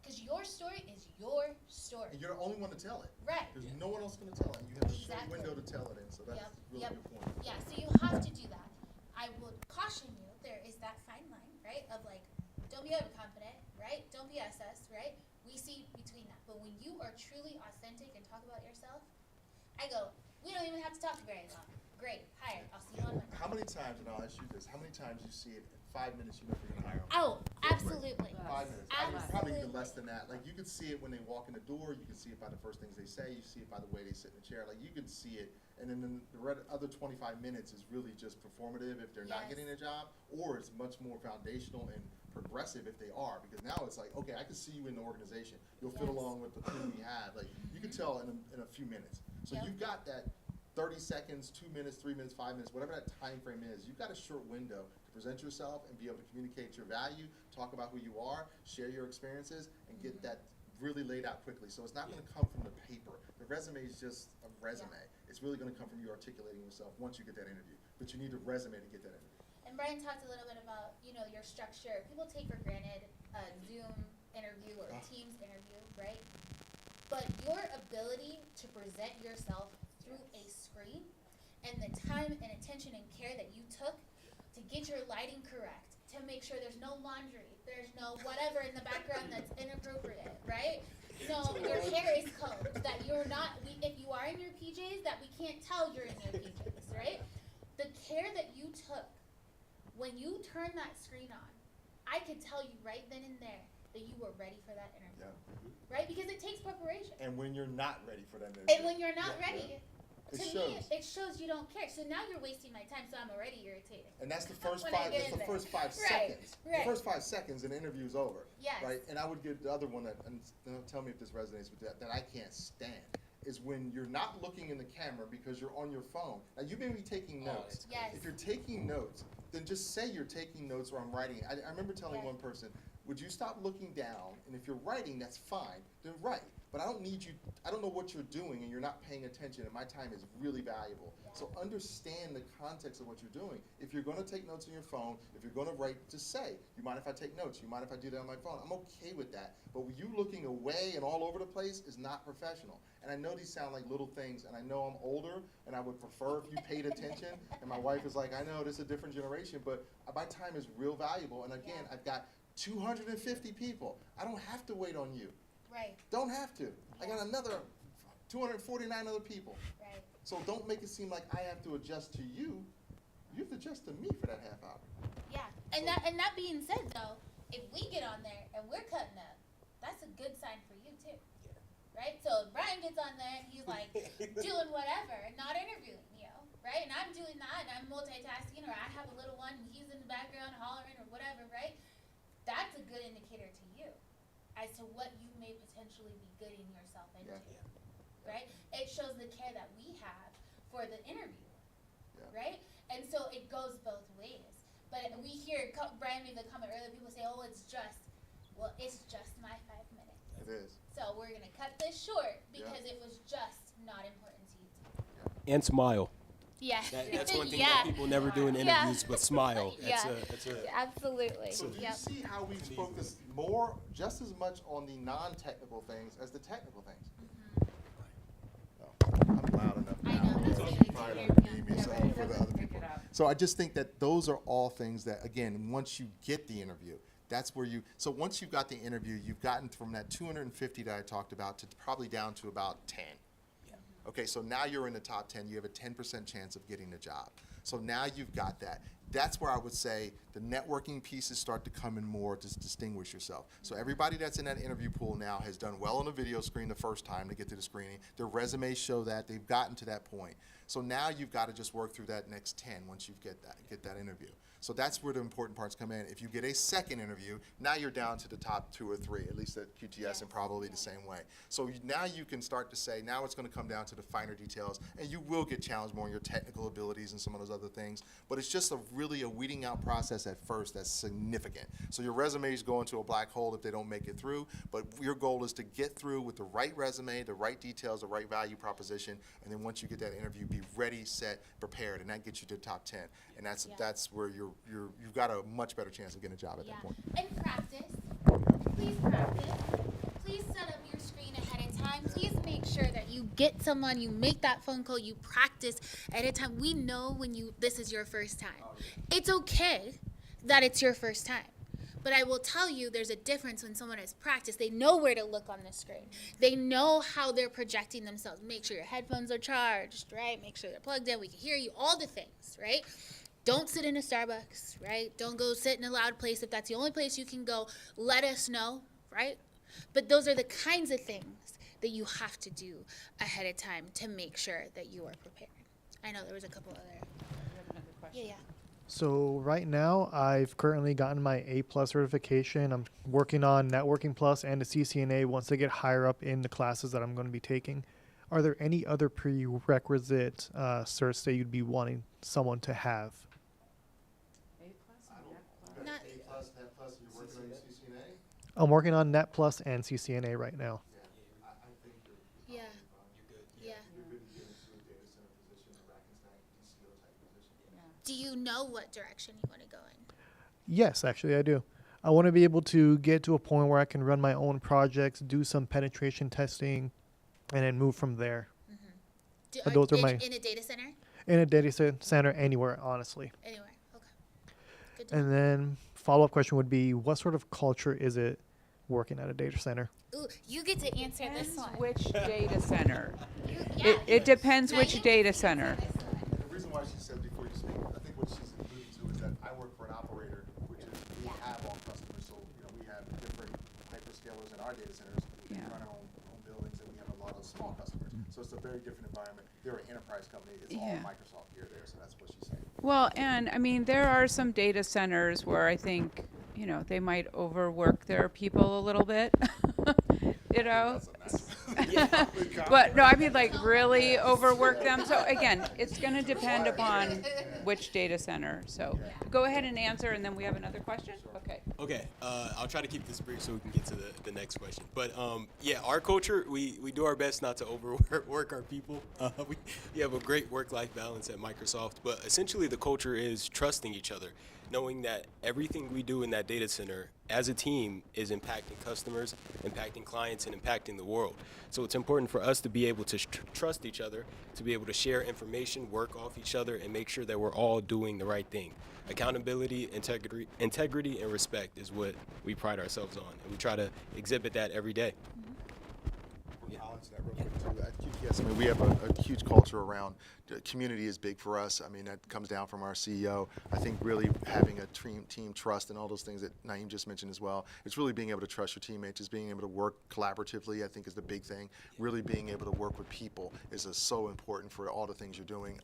Because your story is your story. And you're the only one to tell it. Right. There's no one else going to tell it. And you have a short Exactly. window to tell it in, so that's Yep, really yep. good point. Yeah, so you have to do that. I would caution you, there is that fine line, right? Of like, don't be overconfident, right? Don't be SS, right? We see between that. But when you are truly authentic and talk about yourself, I go, we don't even have to talk very long. Great, hired. I'll see you on Monday. How many times, and I'll ask you this, how many times you see it in 5 minutes you know if you're going to hire them? Oh, absolutely. 5 minutes. I mean, probably even Absolutely. less than that. Like, you can see it when they walk in the door. You can see it by the first things they say. You see it by the way they sit in the chair. Like, you can see it. And then the other 25 minutes is really just performative if they're not Yes. getting a job, or it's much more foundational and progressive if they are. Because now it's like, okay, I can see you in the organization. You'll fit Yes. along with the team we have. Like, you can tell in a few minutes. So Yep. you've got that 30 seconds, 2 minutes, 3 minutes, 5 minutes, whatever that time frame is. You've got a short window to present yourself and be able to communicate your value, talk about who you are, share your experiences, and get that really laid out quickly. So it's not going to come from the paper. The resume is just a resume. It's really going to come from you articulating yourself once you get that interview. But you need a resume to get that interview. And Brian talked a little bit about, your structure. People take for granted a Zoom interview or a Teams interview, right? But your ability to present yourself through a screen and the time and attention and care that you took to get your lighting correct, to make sure there's no laundry, there's no whatever in the background that's inappropriate, right? No, your hair is combed, that you're not, if you are in your PJs, that we can't tell you're in your PJs, right? The care that you took when you turn that screen on, I could tell you right then and there that you were ready for that interview, right? Because it takes preparation. And when you're not ready for that interview. And when you're not Yeah, ready, It to shows. me, it shows you don't care. So now you're wasting my time, so I'm already irritated. And that's the first When I five. get That's in the there. first 5 Right, seconds. right. The first 5 seconds, and the interview's over. Yes. Right. And I would give the other one that, and tell me if this resonates with that I can't stand, is when you're not looking in the camera because you're on your phone. Now you may be taking notes. Yes. If you're taking notes, then just say you're taking notes or I'm writing. I remember telling Yeah. one person, would you stop looking down? And if you're writing, that's fine. Then write. But I don't need you. I don't know what you're doing, and you're not paying attention. And my time is really valuable. Yeah. So understand the context of what you're doing. If you're going to take notes on your phone, if you're going to write, just say, "You mind if I take notes? You mind if I do that on my phone?" I'm okay with that. But you looking away and all over the place is not professional. And I know these sound like little things, and I know I'm older, and I would prefer if you paid attention. And my wife is like, "I know this is a different generation, but my time is real valuable." And again, Yeah. I've got 250 people. I don't have to wait on you. Right, Don't have to. I got another 249 other people. right. So don't make it seem like I have to adjust to you. You have to adjust to me for that half hour. Yeah. And that being said, though, if we get on there and we're cutting up, that's a good sign for you too. Right? So if Brian gets on there and he's like doing whatever, not interviewing you, right? And I'm doing that and I'm multitasking, or I have a little one and he's in the background hollering or whatever, right? That's a good indicator to you. as to what you may potentially be getting yourself into, Yeah. right? It shows the care that we have for the interview, Yeah. right? And so it goes both ways. But we hear, Brian made the comment earlier, people say, oh, it's just my 5 minutes. It is. So we're going to cut this short because it was just not important to you. And smile. Yeah. That's one thing Yeah. that people never do in Yeah. interviews, but smile. Yeah. That's a Absolutely. So do you Yep. see how we focus more, just as much on the non-technical things as the technical things? Oh, I'm loud enough I now. know, So that's you good. probably don't need me, so for the other people. So I just think that those are all things that, again, once you get the interview, that's where so once you've got the interview, you've gotten from that 250 that I talked about to probably down to about 10. Okay, so now you're in the top 10, you have a 10% chance of getting the job. So now you've got that. That's where I would say the networking pieces start to come in more to distinguish yourself. So everybody that's in that interview pool now has done well on the video screen the first time to get to the screening. Their resumes show that they've gotten to that point. So now you've got to just work through that next 10 once you get that interview. So that's where the important parts come in. If you get a second interview, now you're down to the top 2 or 3, at least at QTS, and probably the same way. So now you can start to say, now it's going to come down to the finer details, and you will get challenged more in your technical abilities and some of those other things. But it's just really a weeding out process at first that's significant. So your resumes go into a black hole if they don't make it through, but your goal is to get through with the right resume, the right details, the right value proposition, and then once you get that interview, be ready, set, prepared, and that gets you to the top 10. And that's where you've got a much better chance of getting a job at that point. And practice. Please practice. Please set up your screen ahead of time. Please make sure that you get someone, you make that phone call, you practice ahead of time. We know when this is your first time. It's okay that it's your first time. But I will tell you, there's a difference when someone has practiced. They know where to look on the screen. They know how they're projecting themselves. Make sure your headphones are charged, right? Make sure they're plugged in. We can hear you. All the things, right? Don't sit in a Starbucks, right? Don't go sit in a loud place. If that's the only place you can go, let us know, right? But those are the kinds of things that you have to do ahead of time to make sure that you are prepared. I know there was a couple other. Yeah. So right now, I've currently gotten my A+ certification. I'm working on Networking Plus and the CCNA once I get higher up in the classes that I'm going to be taking. Are there any other prerequisite certs that you'd be wanting someone to have? Not, A+, Net+, you're working on your CCNA? I'm working on Net Plus and CCNA right now. I think yeah. Yeah. you're good to get into a data center position, a rack and stack DCO type position. Do you know what direction you want to go in? Yes, actually, I do. I want to be able to get to a point where I can run my own projects, do some penetration testing, and then move from there. Those are in a data center? In a data center, anywhere, honestly. Anywhere. Okay. Good to know. And then follow-up question would be, what sort of culture is it working at a data center? Ooh, you get to answer this Depends one. which data center. Yeah. It depends Now which you data get to center. answer this one. The reason why she said before you speak, I think what she's alluding to is that I work for an operator, which is we have all customers. So we have different hyperscalers in our data centers. We Yeah. run our own buildings, and we have a lot of small customers. So it's a very different environment. They're an enterprise company. It's all Yeah. Microsoft here there. So that's what she's saying. Well, and I mean, there are some data centers where I think, they might overwork their people a little bit, But no, I mean, like really overwork them. So again, it's going to depend upon which data center. So go ahead and answer, and then we have another question. Okay. Okay, I'll try to keep this brief so we can get to the next question. But yeah, our culture, we do our best not to overwork our people. We have a great work-life balance at Microsoft, but essentially the culture is trusting each other, knowing that everything we do in that data center as a team is impacting customers, impacting clients, and impacting the world. So it's important for us to be able to trust each other, to be able to share information, work off each other, and make sure that we're all doing the right thing. Accountability, integrity, and respect is what we pride ourselves on, and we try to exhibit that every day. I'll answer that real quick too. At QTS, I mean, we have a huge culture around community is big for us. I mean, that comes down from our CEO. I think really having a team trust and all those things that Naeem just mentioned as well. It's really being able to trust your teammates, is being able to work collaboratively, I think is the big thing. Really being able to work with people is so important for all the things you're doing.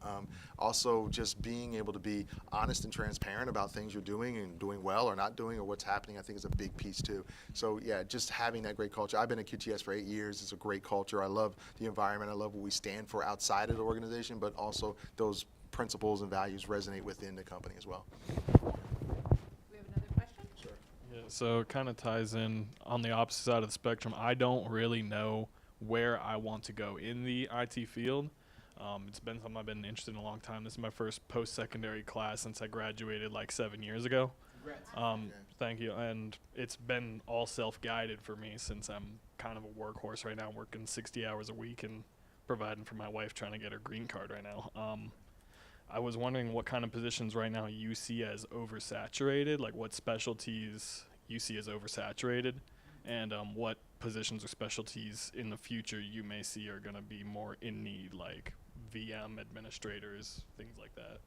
Also, just being able to be honest and transparent about things you're doing and doing well or not doing or what's happening, I think is a big piece too. So yeah, just having that great culture. I've been at QTS for 8 years. It's a great culture. I love the environment. I love what we stand for outside of the organization, but also those principles and values resonate within the company as well. We have another question? Sure. Yeah, so it kind of ties in on the opposite side of the spectrum. I don't really know where I want to go in the IT field. It's been something I've been interested in a long time. This is my first post-secondary class since I graduated like 7 years ago. Thank you. And it's been all self-guided for me since I'm kind of a workhorse right now. I'm working 60 hours a week and providing for my wife, trying to get her green card right now. I was wondering what kind of positions right now you see as oversaturated, like what specialties you see as oversaturated, and what positions or specialties in the future you may see are going to be more in need, like VM administrators, things like that.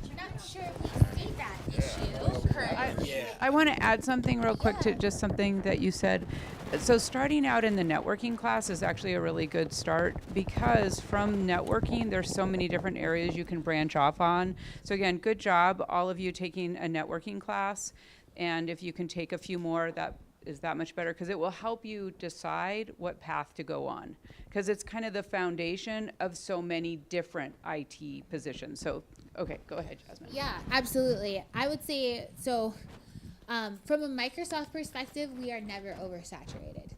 We're not sure if we see that issue currently. I want to add something real quick to just something that you said. So starting out in the networking class is actually a really good start, because from networking, there's so many different areas you can branch off on. So again, good job, all of you taking a networking class. And if you can take a few more, that is that much better, because it will help you decide what path to go on, because it's kind of the foundation of so many different IT positions. So, okay, go ahead, Jasmine. Yeah, absolutely. I would say, so from a Microsoft perspective, we are never oversaturated.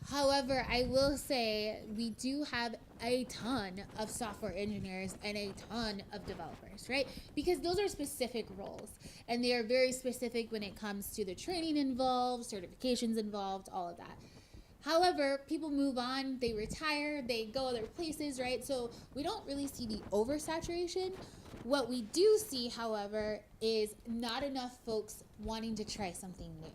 However, I will say we do have a ton of software engineers and a ton of developers, right? Because those are specific roles, and they are very specific when it comes to the training involved, certifications involved, all of that. However, people move on, they retire, they go other places, right? So we don't really see the oversaturation. What we do see, however, is not enough folks wanting to try something new.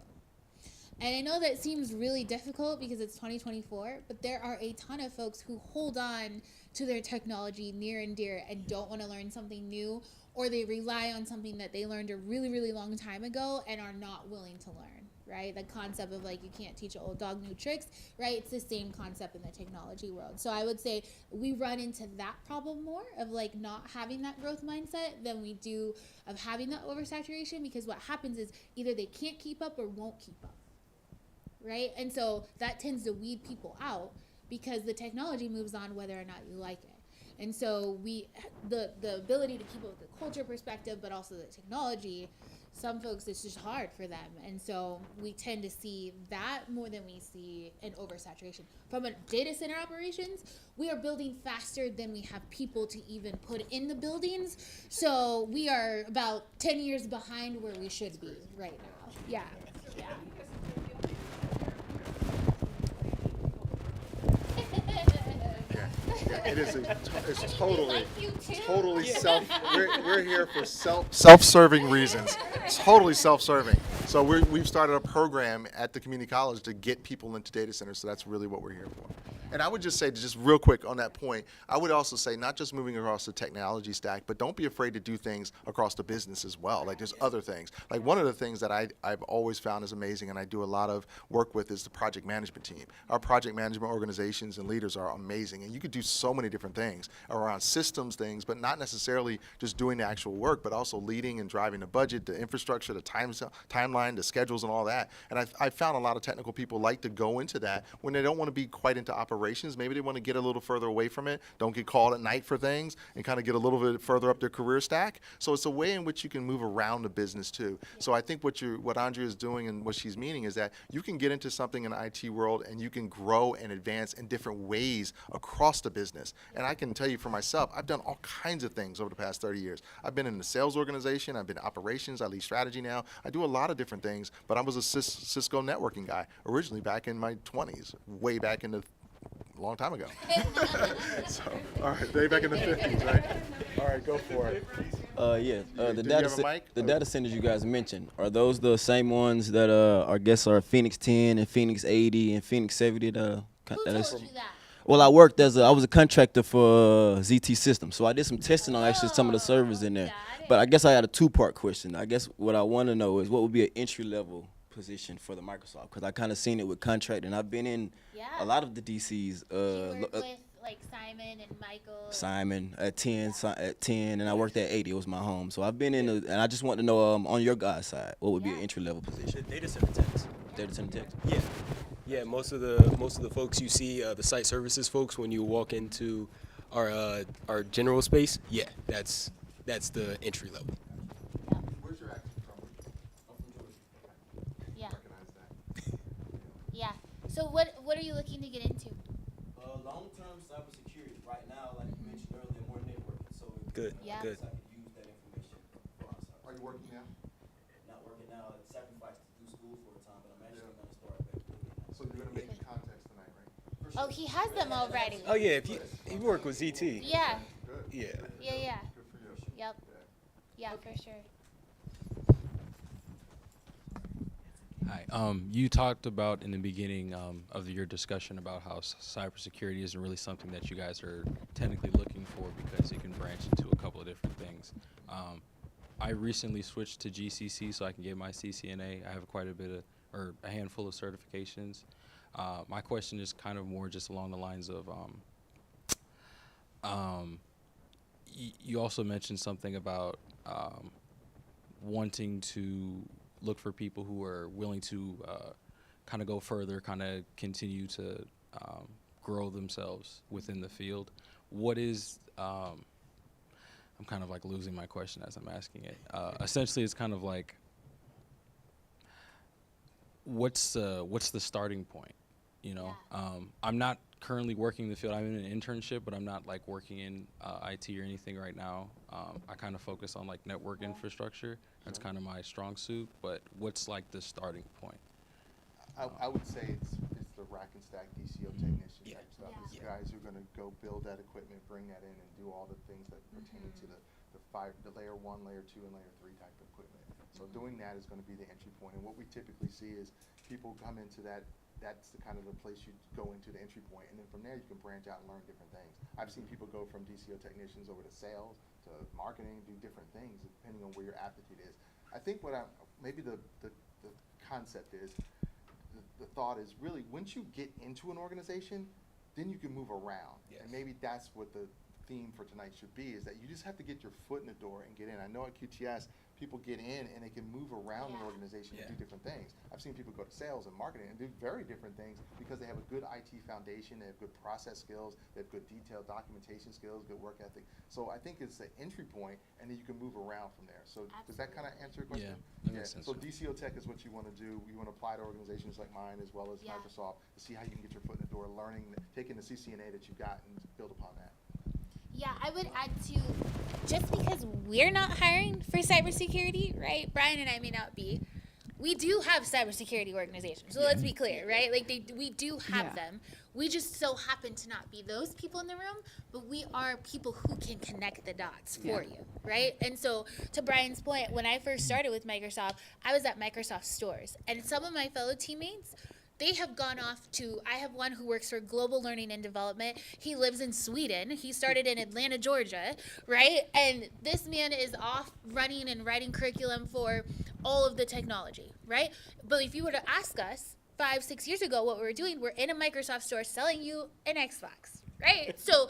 And I know that seems really difficult because it's 2024, but there are a ton of folks who hold on to their technology near and dear and don't want to learn something new, or they rely on something that they learned a really, really long time ago and are not willing to learn, right? The concept of like, you can't teach an old dog new tricks, right? It's the same concept in the technology world. So I would say we run into that problem more of like not having that growth mindset than we do of having that oversaturation, because what happens is either they can't keep up or won't keep up. Right? And so that tends to weed people out because the technology moves on whether or not you like it. And so the ability to keep up with the culture perspective, but also the technology, some folks, it's just hard for them. And so we tend to see that more than we see an oversaturation. From a data center operations, we are building faster than we have people to even put in the buildings. So we are about 10 years behind where we should be right now. Yeah. Yeah. It is it's totally We're we're here for self-serving reasons. Totally self-serving. So we've started a program at the community college to get people into data centers, so that's really what we're here for. And I would just say, just real quick on that point, I would also say not just moving across the technology stack, but don't be afraid to do things across the business as well. Like there's other things. Like one of the things that I've always found is amazing and I do a lot of work with is the project management team. Our project management organizations and leaders are amazing, and you could do so many different things around systems things, but not necessarily just doing the actual work, but also leading and driving the budget, the infrastructure, the timeline, the schedules and all that. And I've found a lot of technical people like to go into that when they don't want to be quite into operations. Maybe they want to get a little further away from it, don't get called at night for things, and kind of get a little bit further up their career stack. So it's a way in which you can move around the business too. So I think what Andrea is doing and what she's meaning is that you can get into something in the IT world and you can grow and advance in different ways across the business. And I can tell you for myself, I've done all kinds of things over the past 30 years. I've been in the sales organization, I've been in operations, I lead strategy now. I do a lot of different things, but I was a Cisco networking guy originally back in my 20s, way back in the long time ago. So, all right, way back in the 50s, right? All right, go for it. The data centers you guys mentioned, are those the same ones that I guess are Phoenix 10 and Phoenix 80 and Phoenix 70? Who told you that? Well, I was a contractor for ZT Systems, so I did some testing on actually some of the servers in there. But I guess I got a two-part question. I guess what I want to know is what would be an entry-level position for the Microsoft? Because I kind of seen it with contract, and I've been in a lot of the DCs. You work with like Simon and Michael. Simon at 10, and I worked at 80. It was my home. So I've been in, and I just want to know on your guys' side, what would be an entry-level position? Data center techs. Data center tech. Yeah. Most of the folks you see, the site services folks, when you walk into our general space, that's the entry level. Where's your accent from? I'm from Georgia. Yeah. Recognize that. Yeah. So what are you looking to get into? Long-term cybersecurity. Right now, like you mentioned earlier, more networking. So Good. Yeah. Good. I could use that information for us. Are you working now? Not working now. I sacrificed to do school for a time, but I'm actually going to start back looking now. So you're gonna make your contacts tonight, right? Oh, he has them already. Oh yeah, if you work with ZT. Yeah. Good. Yeah. Yeah. Good for you. Yep. Yeah, for sure. Hi. You talked about in the beginning of your discussion about how cybersecurity isn't really something that you guys are technically looking for because it can branch into a couple of different things. I recently switched to GCC so I can get my CCNA. I have quite a bit of, or a handful of certifications. My question is kind of more just along the lines of, you also mentioned something about wanting to look for people who are willing to kind of go further, kind of continue to grow themselves within the field. What is, I'm kind of like losing my question as I'm asking it. Essentially, it's kind of like, what's the starting point? You know, I'm not currently working in the field. I'm in an internship, but I'm not like working in IT or anything right now. I kind of focus on like network infrastructure. That's kind of my strong suit. But what's like the starting point? I would say it's the rack and stack DCO technician type stuff. It's guys who are gonna go build that equipment, bring that in, and do all the things that pertain to the layer 1, layer 2, and layer 3 type of equipment. So doing that is gonna be the entry point. And what we typically see is people come into that. That's the kind of the place you go into the entry point, and then from there you can branch out and learn different things. I've seen people go from DCO technicians over to sales, to marketing, do different things depending on where your aptitude is. I think maybe the concept is, the thought is really once you get into an organization, then you can move around. Yes. And maybe that's what the theme for tonight should be, is that you just have to get your foot in the door and get in. I know at QTS, people get in and they can move around the organization and do different things. I've seen people go to sales and marketing and do very different things because they have a good IT foundation, they have good process skills, they have good detailed documentation skills, good work ethic. So I think it's the entry point, and then you can move around from there. So does that kind of answer your question? Yeah, that makes sense. So DCO Tech is what you want to do. You want to apply to organizations like mine as well as Microsoft to see how you can get your foot in the door, learning, taking the CCNA that you got and build upon that. Yeah, I would add to, just because we're not hiring for cybersecurity, right? Brian and I may not be. We do have cybersecurity organizations, so let's be clear, right? Like we do have them. We just so happen to not be those people in the room, but we are people who can connect the dots for you, right? And so, to Brian's point, when I first started with Microsoft, I was at Microsoft stores, and some of my fellow teammates, they have gone off to, I have one who works for Global Learning and Development. He lives in Sweden. He started in Atlanta, Georgia, right? And this man is off running and writing curriculum for all of the technology, right? But if you were to ask us 5-6 years ago what we were doing, we're in a Microsoft store selling you an Xbox, right? So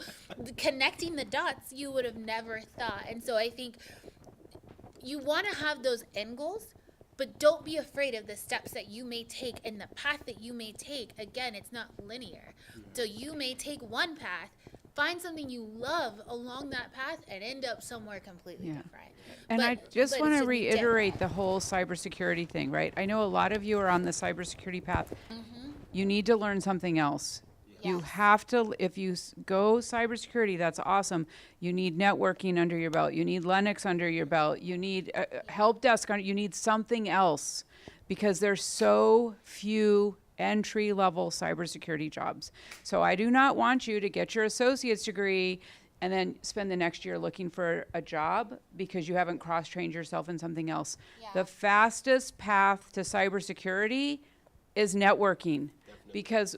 connecting the dots, you would have never thought. And so I think you want to have those end goals, but don't be afraid of the steps that you may take and the path that you may take. Again, it's not linear. So you may take one path, find something you love along that path, and end up somewhere completely different. And But- I just but want it to should be reiterate different. the whole cybersecurity thing, right? I know a lot of you are on the cybersecurity path. You need to learn something else. You Yes. have to, if you go cybersecurity, that's awesome. You need networking under your belt. You need Linux under your belt. You need help desk. You need something else because there's so few entry-level cybersecurity jobs. So I do not want you to get your associate's degree and then spend the next year looking for a job because you haven't cross-trained yourself in something else. The fastest path to cybersecurity is networking because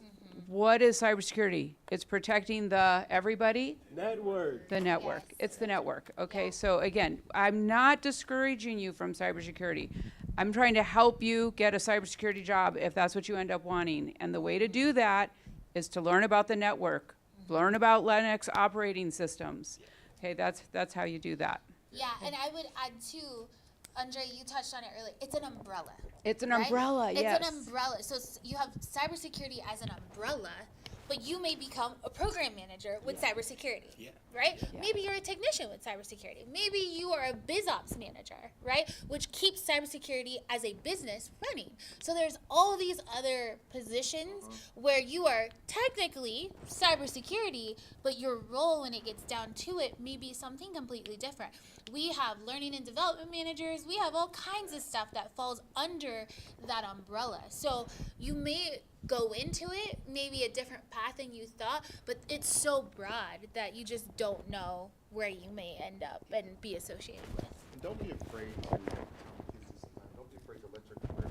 what is cybersecurity? It's protecting the everybody, Network. the network. It's the network. Okay, so again, I'm not discouraging you from cybersecurity. I'm trying to help you get a cybersecurity job if that's what you end up wanting. And the way to do that is to learn about the network, learn about Linux operating systems. Okay, that's how you do that. Yeah, and I would add too, Andre, you touched on it earlier. It's an umbrella. It's an right? umbrella, yes. It's an umbrella. So you have cybersecurity as an umbrella, but you may become a program manager with cybersecurity, right? Yeah. Maybe you're a technician with cybersecurity. Maybe you are a biz ops manager, right? Which keeps cybersecurity as a business running. So there's all these other positions where you are technically cybersecurity, but your role when it gets down to it may be something completely different. We have learning and development managers. We have all kinds of stuff that falls under that umbrella. So you may go into it maybe a different path than you thought, but it's so broad that you just don't know where you may end up and be associated with. And don't be afraid to, don't be afraid to let your career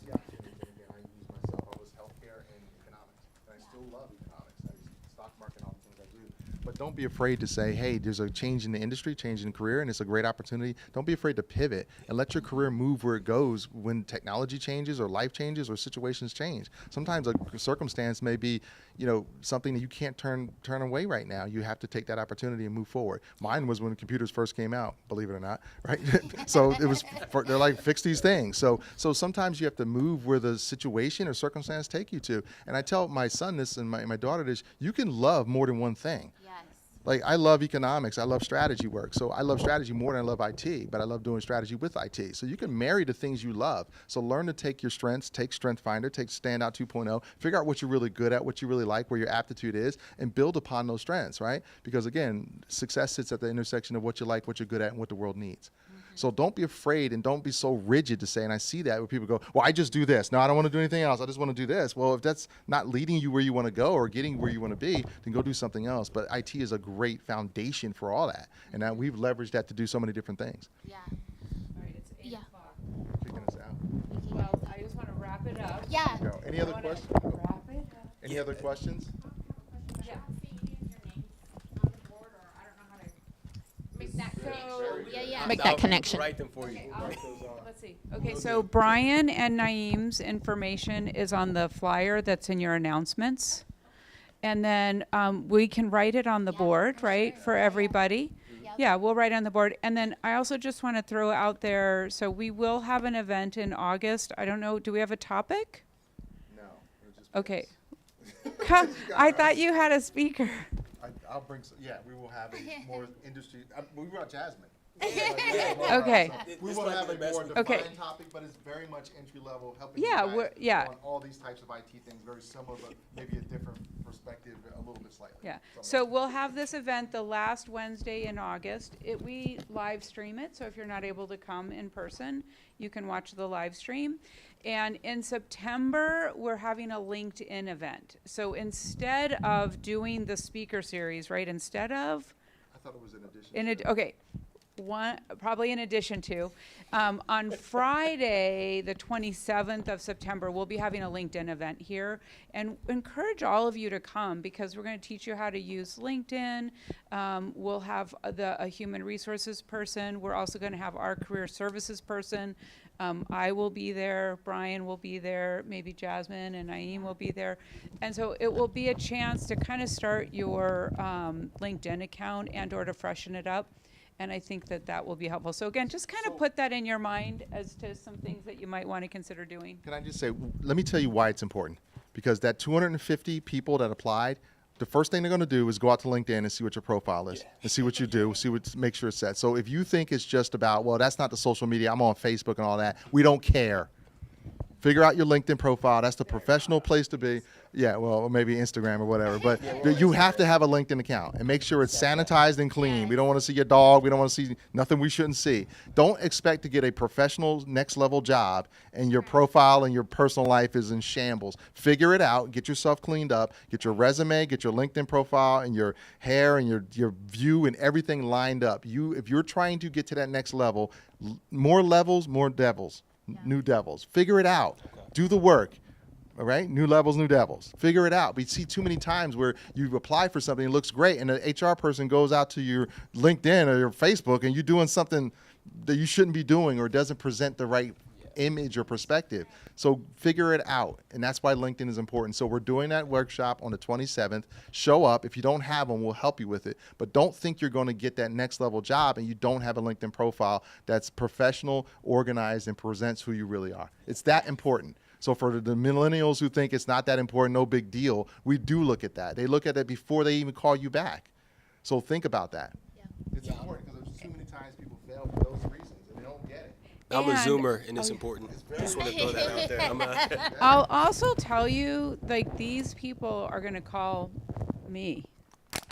see opportunity. And again, I use myself. I was healthcare and economics, and I still love economics. I use stock market and all the things I do. But don't be afraid to say, hey, there's a change in the industry, change in career, and it's a great opportunity. Don't be afraid to pivot and let your career move where it goes when technology changes or life changes or situations change. Sometimes a circumstance may be, something that you can't turn away right now. You have to take that opportunity and move forward. Mine was when computers first came out, believe it or not, right? So it was, they're like, fix these things. So sometimes you have to move where the situation or circumstance take you to. And I tell my son this and my daughter this, you can love more than one thing. Like, I love economics. I love strategy work. So I love strategy more than I love IT, but I love doing strategy with IT. So you can marry the things you love. So learn to take your strengths, take Strength Finder, take Standout 2.0, figure out what you're really good at, what you really like, where your aptitude is, and build upon those strengths, right? Because again, success sits at the intersection of what you like, what you're good at, and what the world needs. So don't be afraid and don't be so rigid to say, and I see that where people go, well, I just do this. No, I don't want to do anything else. I just want to do this. Well, if that's not leading you where you want to go or getting where you want to be, then go do something else. But IT is a great foundation for all that. And now we've leveraged that to do so many different things. Yeah. All right, it's 8 Yeah. o'clock. Kicking us out. Well, I just want to wrap it up. Yeah. Go. Any other questions? Wrap it up. Any other questions? Yeah. Make that connection. Write them for you. Let's see. Okay, so Brian and Naeem's information is on the flyer that's in your announcements. And then we can write it on the board, right, for everybody? Yeah, we'll write on the board. And then I also just want to throw out there, so we will have an event in August. I don't know, do we have a topic? No. Just Okay. Come, I thought you had a speaker. I'll bring some, we will have a more industry, we brought Jasmine. Okay. We will have a more Okay. defined topic, but it's very much entry level, helping Yeah, you we're- guys yeah. on all these types of IT things, very similar, but maybe a different perspective, a little bit slightly. Yeah, so we'll have this event the last Wednesday in August. We live stream it, so if you're not able to come in person, you can watch the live stream. And in September, we're having a LinkedIn event. So instead of doing the speaker series, right, instead of, I thought it was in addition. okay, probably in addition to, on Friday, the 27th of September, we'll be having a LinkedIn event here, and encourage all of you to come because we're going to teach you how to use LinkedIn. We'll have a human resources person. We're also going to have our career services person. I will be there, Brian will be there, maybe Jasmine and Naeem will be there. And so it will be a chance to kind of start your LinkedIn account and or to freshen it up. And I think that will be helpful. So again, just kind of put that in your mind as to some things that you might want to consider doing. Can I just say, let me tell you why it's important. Because that 250 people that applied, the first thing they're going to do is go out to LinkedIn and see what your profile is and see what you do, make sure it's set. So if you think it's just about, well, that's not the social media, I'm on Facebook and all that, we don't care. Figure out your LinkedIn profile. That's the professional place to be. Yeah, well, maybe Instagram or whatever. But you have to have a LinkedIn account and make sure it's sanitized and clean. We don't want to see your dog. We don't want to see nothing we shouldn't see. Don't expect to get a professional next level job and your profile and your personal life is in shambles. Figure it out. Get yourself cleaned up. Get your resume, get your LinkedIn profile and your hair and your view and everything lined up. If you're trying to get to that next level, more levels, more devils. New devils. Figure it out. Do the work. All right, new levels, new devils. Figure it out. We see too many times where you apply for something, it looks great, and the HR person goes out to your LinkedIn or your Facebook, and you're doing something that you shouldn't be doing, or doesn't present the right image or perspective. So figure it out, and that's why LinkedIn is important. So we're doing that workshop on the 27th. Show up. If you don't have one, we'll help you with it. But don't think you're going to get that next level job and you don't have a LinkedIn profile that's professional, organized, and presents who you really are. It's that important. So for the millennials who think it's not that important, no big deal, we do look at that. They look at that before they even call you back. So think about that. Yeah. It's important because there's too many times people fail for those reasons and they don't get it. I'm a And- Zoomer, and it's important. Just want to throw that out there. I'm a I'll also tell you, like, these people are going to call me,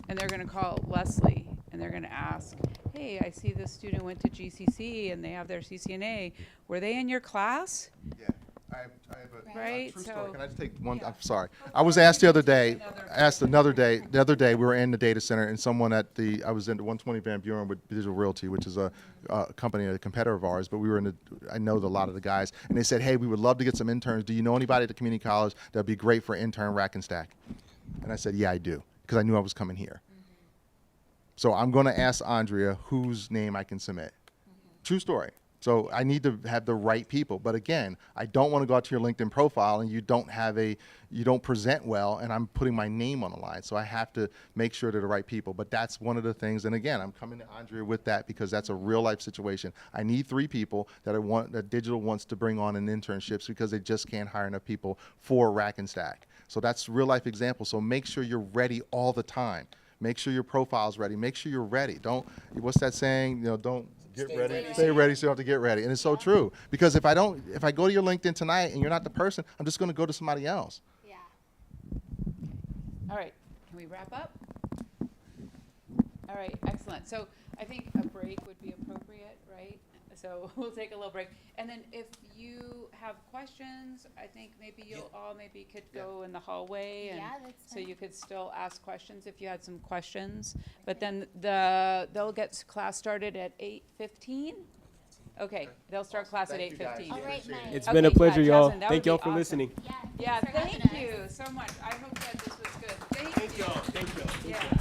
and they're going to call Leslie, and they're going to ask, hey, I see this student went to GCC and they have their CCNA. Were they in your class? Yeah. I have a Right, true so- story. Can I just take one? Yeah. I'm sorry. I was asked the other day, the other day we were in the data center and someone I was in the 120 Van Buren with Digital Realty, which is a company, a competitor of ours, but I know a lot of the guys, and they said, hey, we would love to get some interns. Do you know anybody at the community college that'd be great for intern rack and stack? And I said, yeah, I do, because I knew I was coming here. So I'm going to ask Andrea whose name I can submit. True story. So I need to have the right people. But again, I don't want to go out to your LinkedIn profile and you don't present well and I'm putting my name on the line. So I have to make sure they're the right people. But that's one of the things. And again, I'm coming to Andrea with that because that's a real life situation. I need 3 people that Digital wants to bring on in internships because they just can't hire enough people for rack and stack. So that's real life example. So make sure you're ready all the time. Make sure your profile's ready. Make sure you're ready. What's that saying? Don't get ready. Stay ready so you have to get ready. And it's so true. Because if I go to your LinkedIn tonight and you're not the person, I'm just going to go to somebody else. Yeah. All right, can we wrap up? All right, excellent. So I think a break would be appropriate, right? So we'll take a little break. And then if you have questions, I think maybe you'll all could go in the hallway. And Yeah, that's so fine. you could still ask questions if you had some questions. But then they'll get class started at 8:15? Okay, they'll start class at Thank you, guys. 8:15. All right, Mike. It's Okay, been a yeah, pleasure, y'all. Jasmine, that Thank would y'all be for awesome. listening. Yeah. Yeah, thanks for having thank us. you so much. I hope that this was good. Thank you. Thank y'all. Yeah.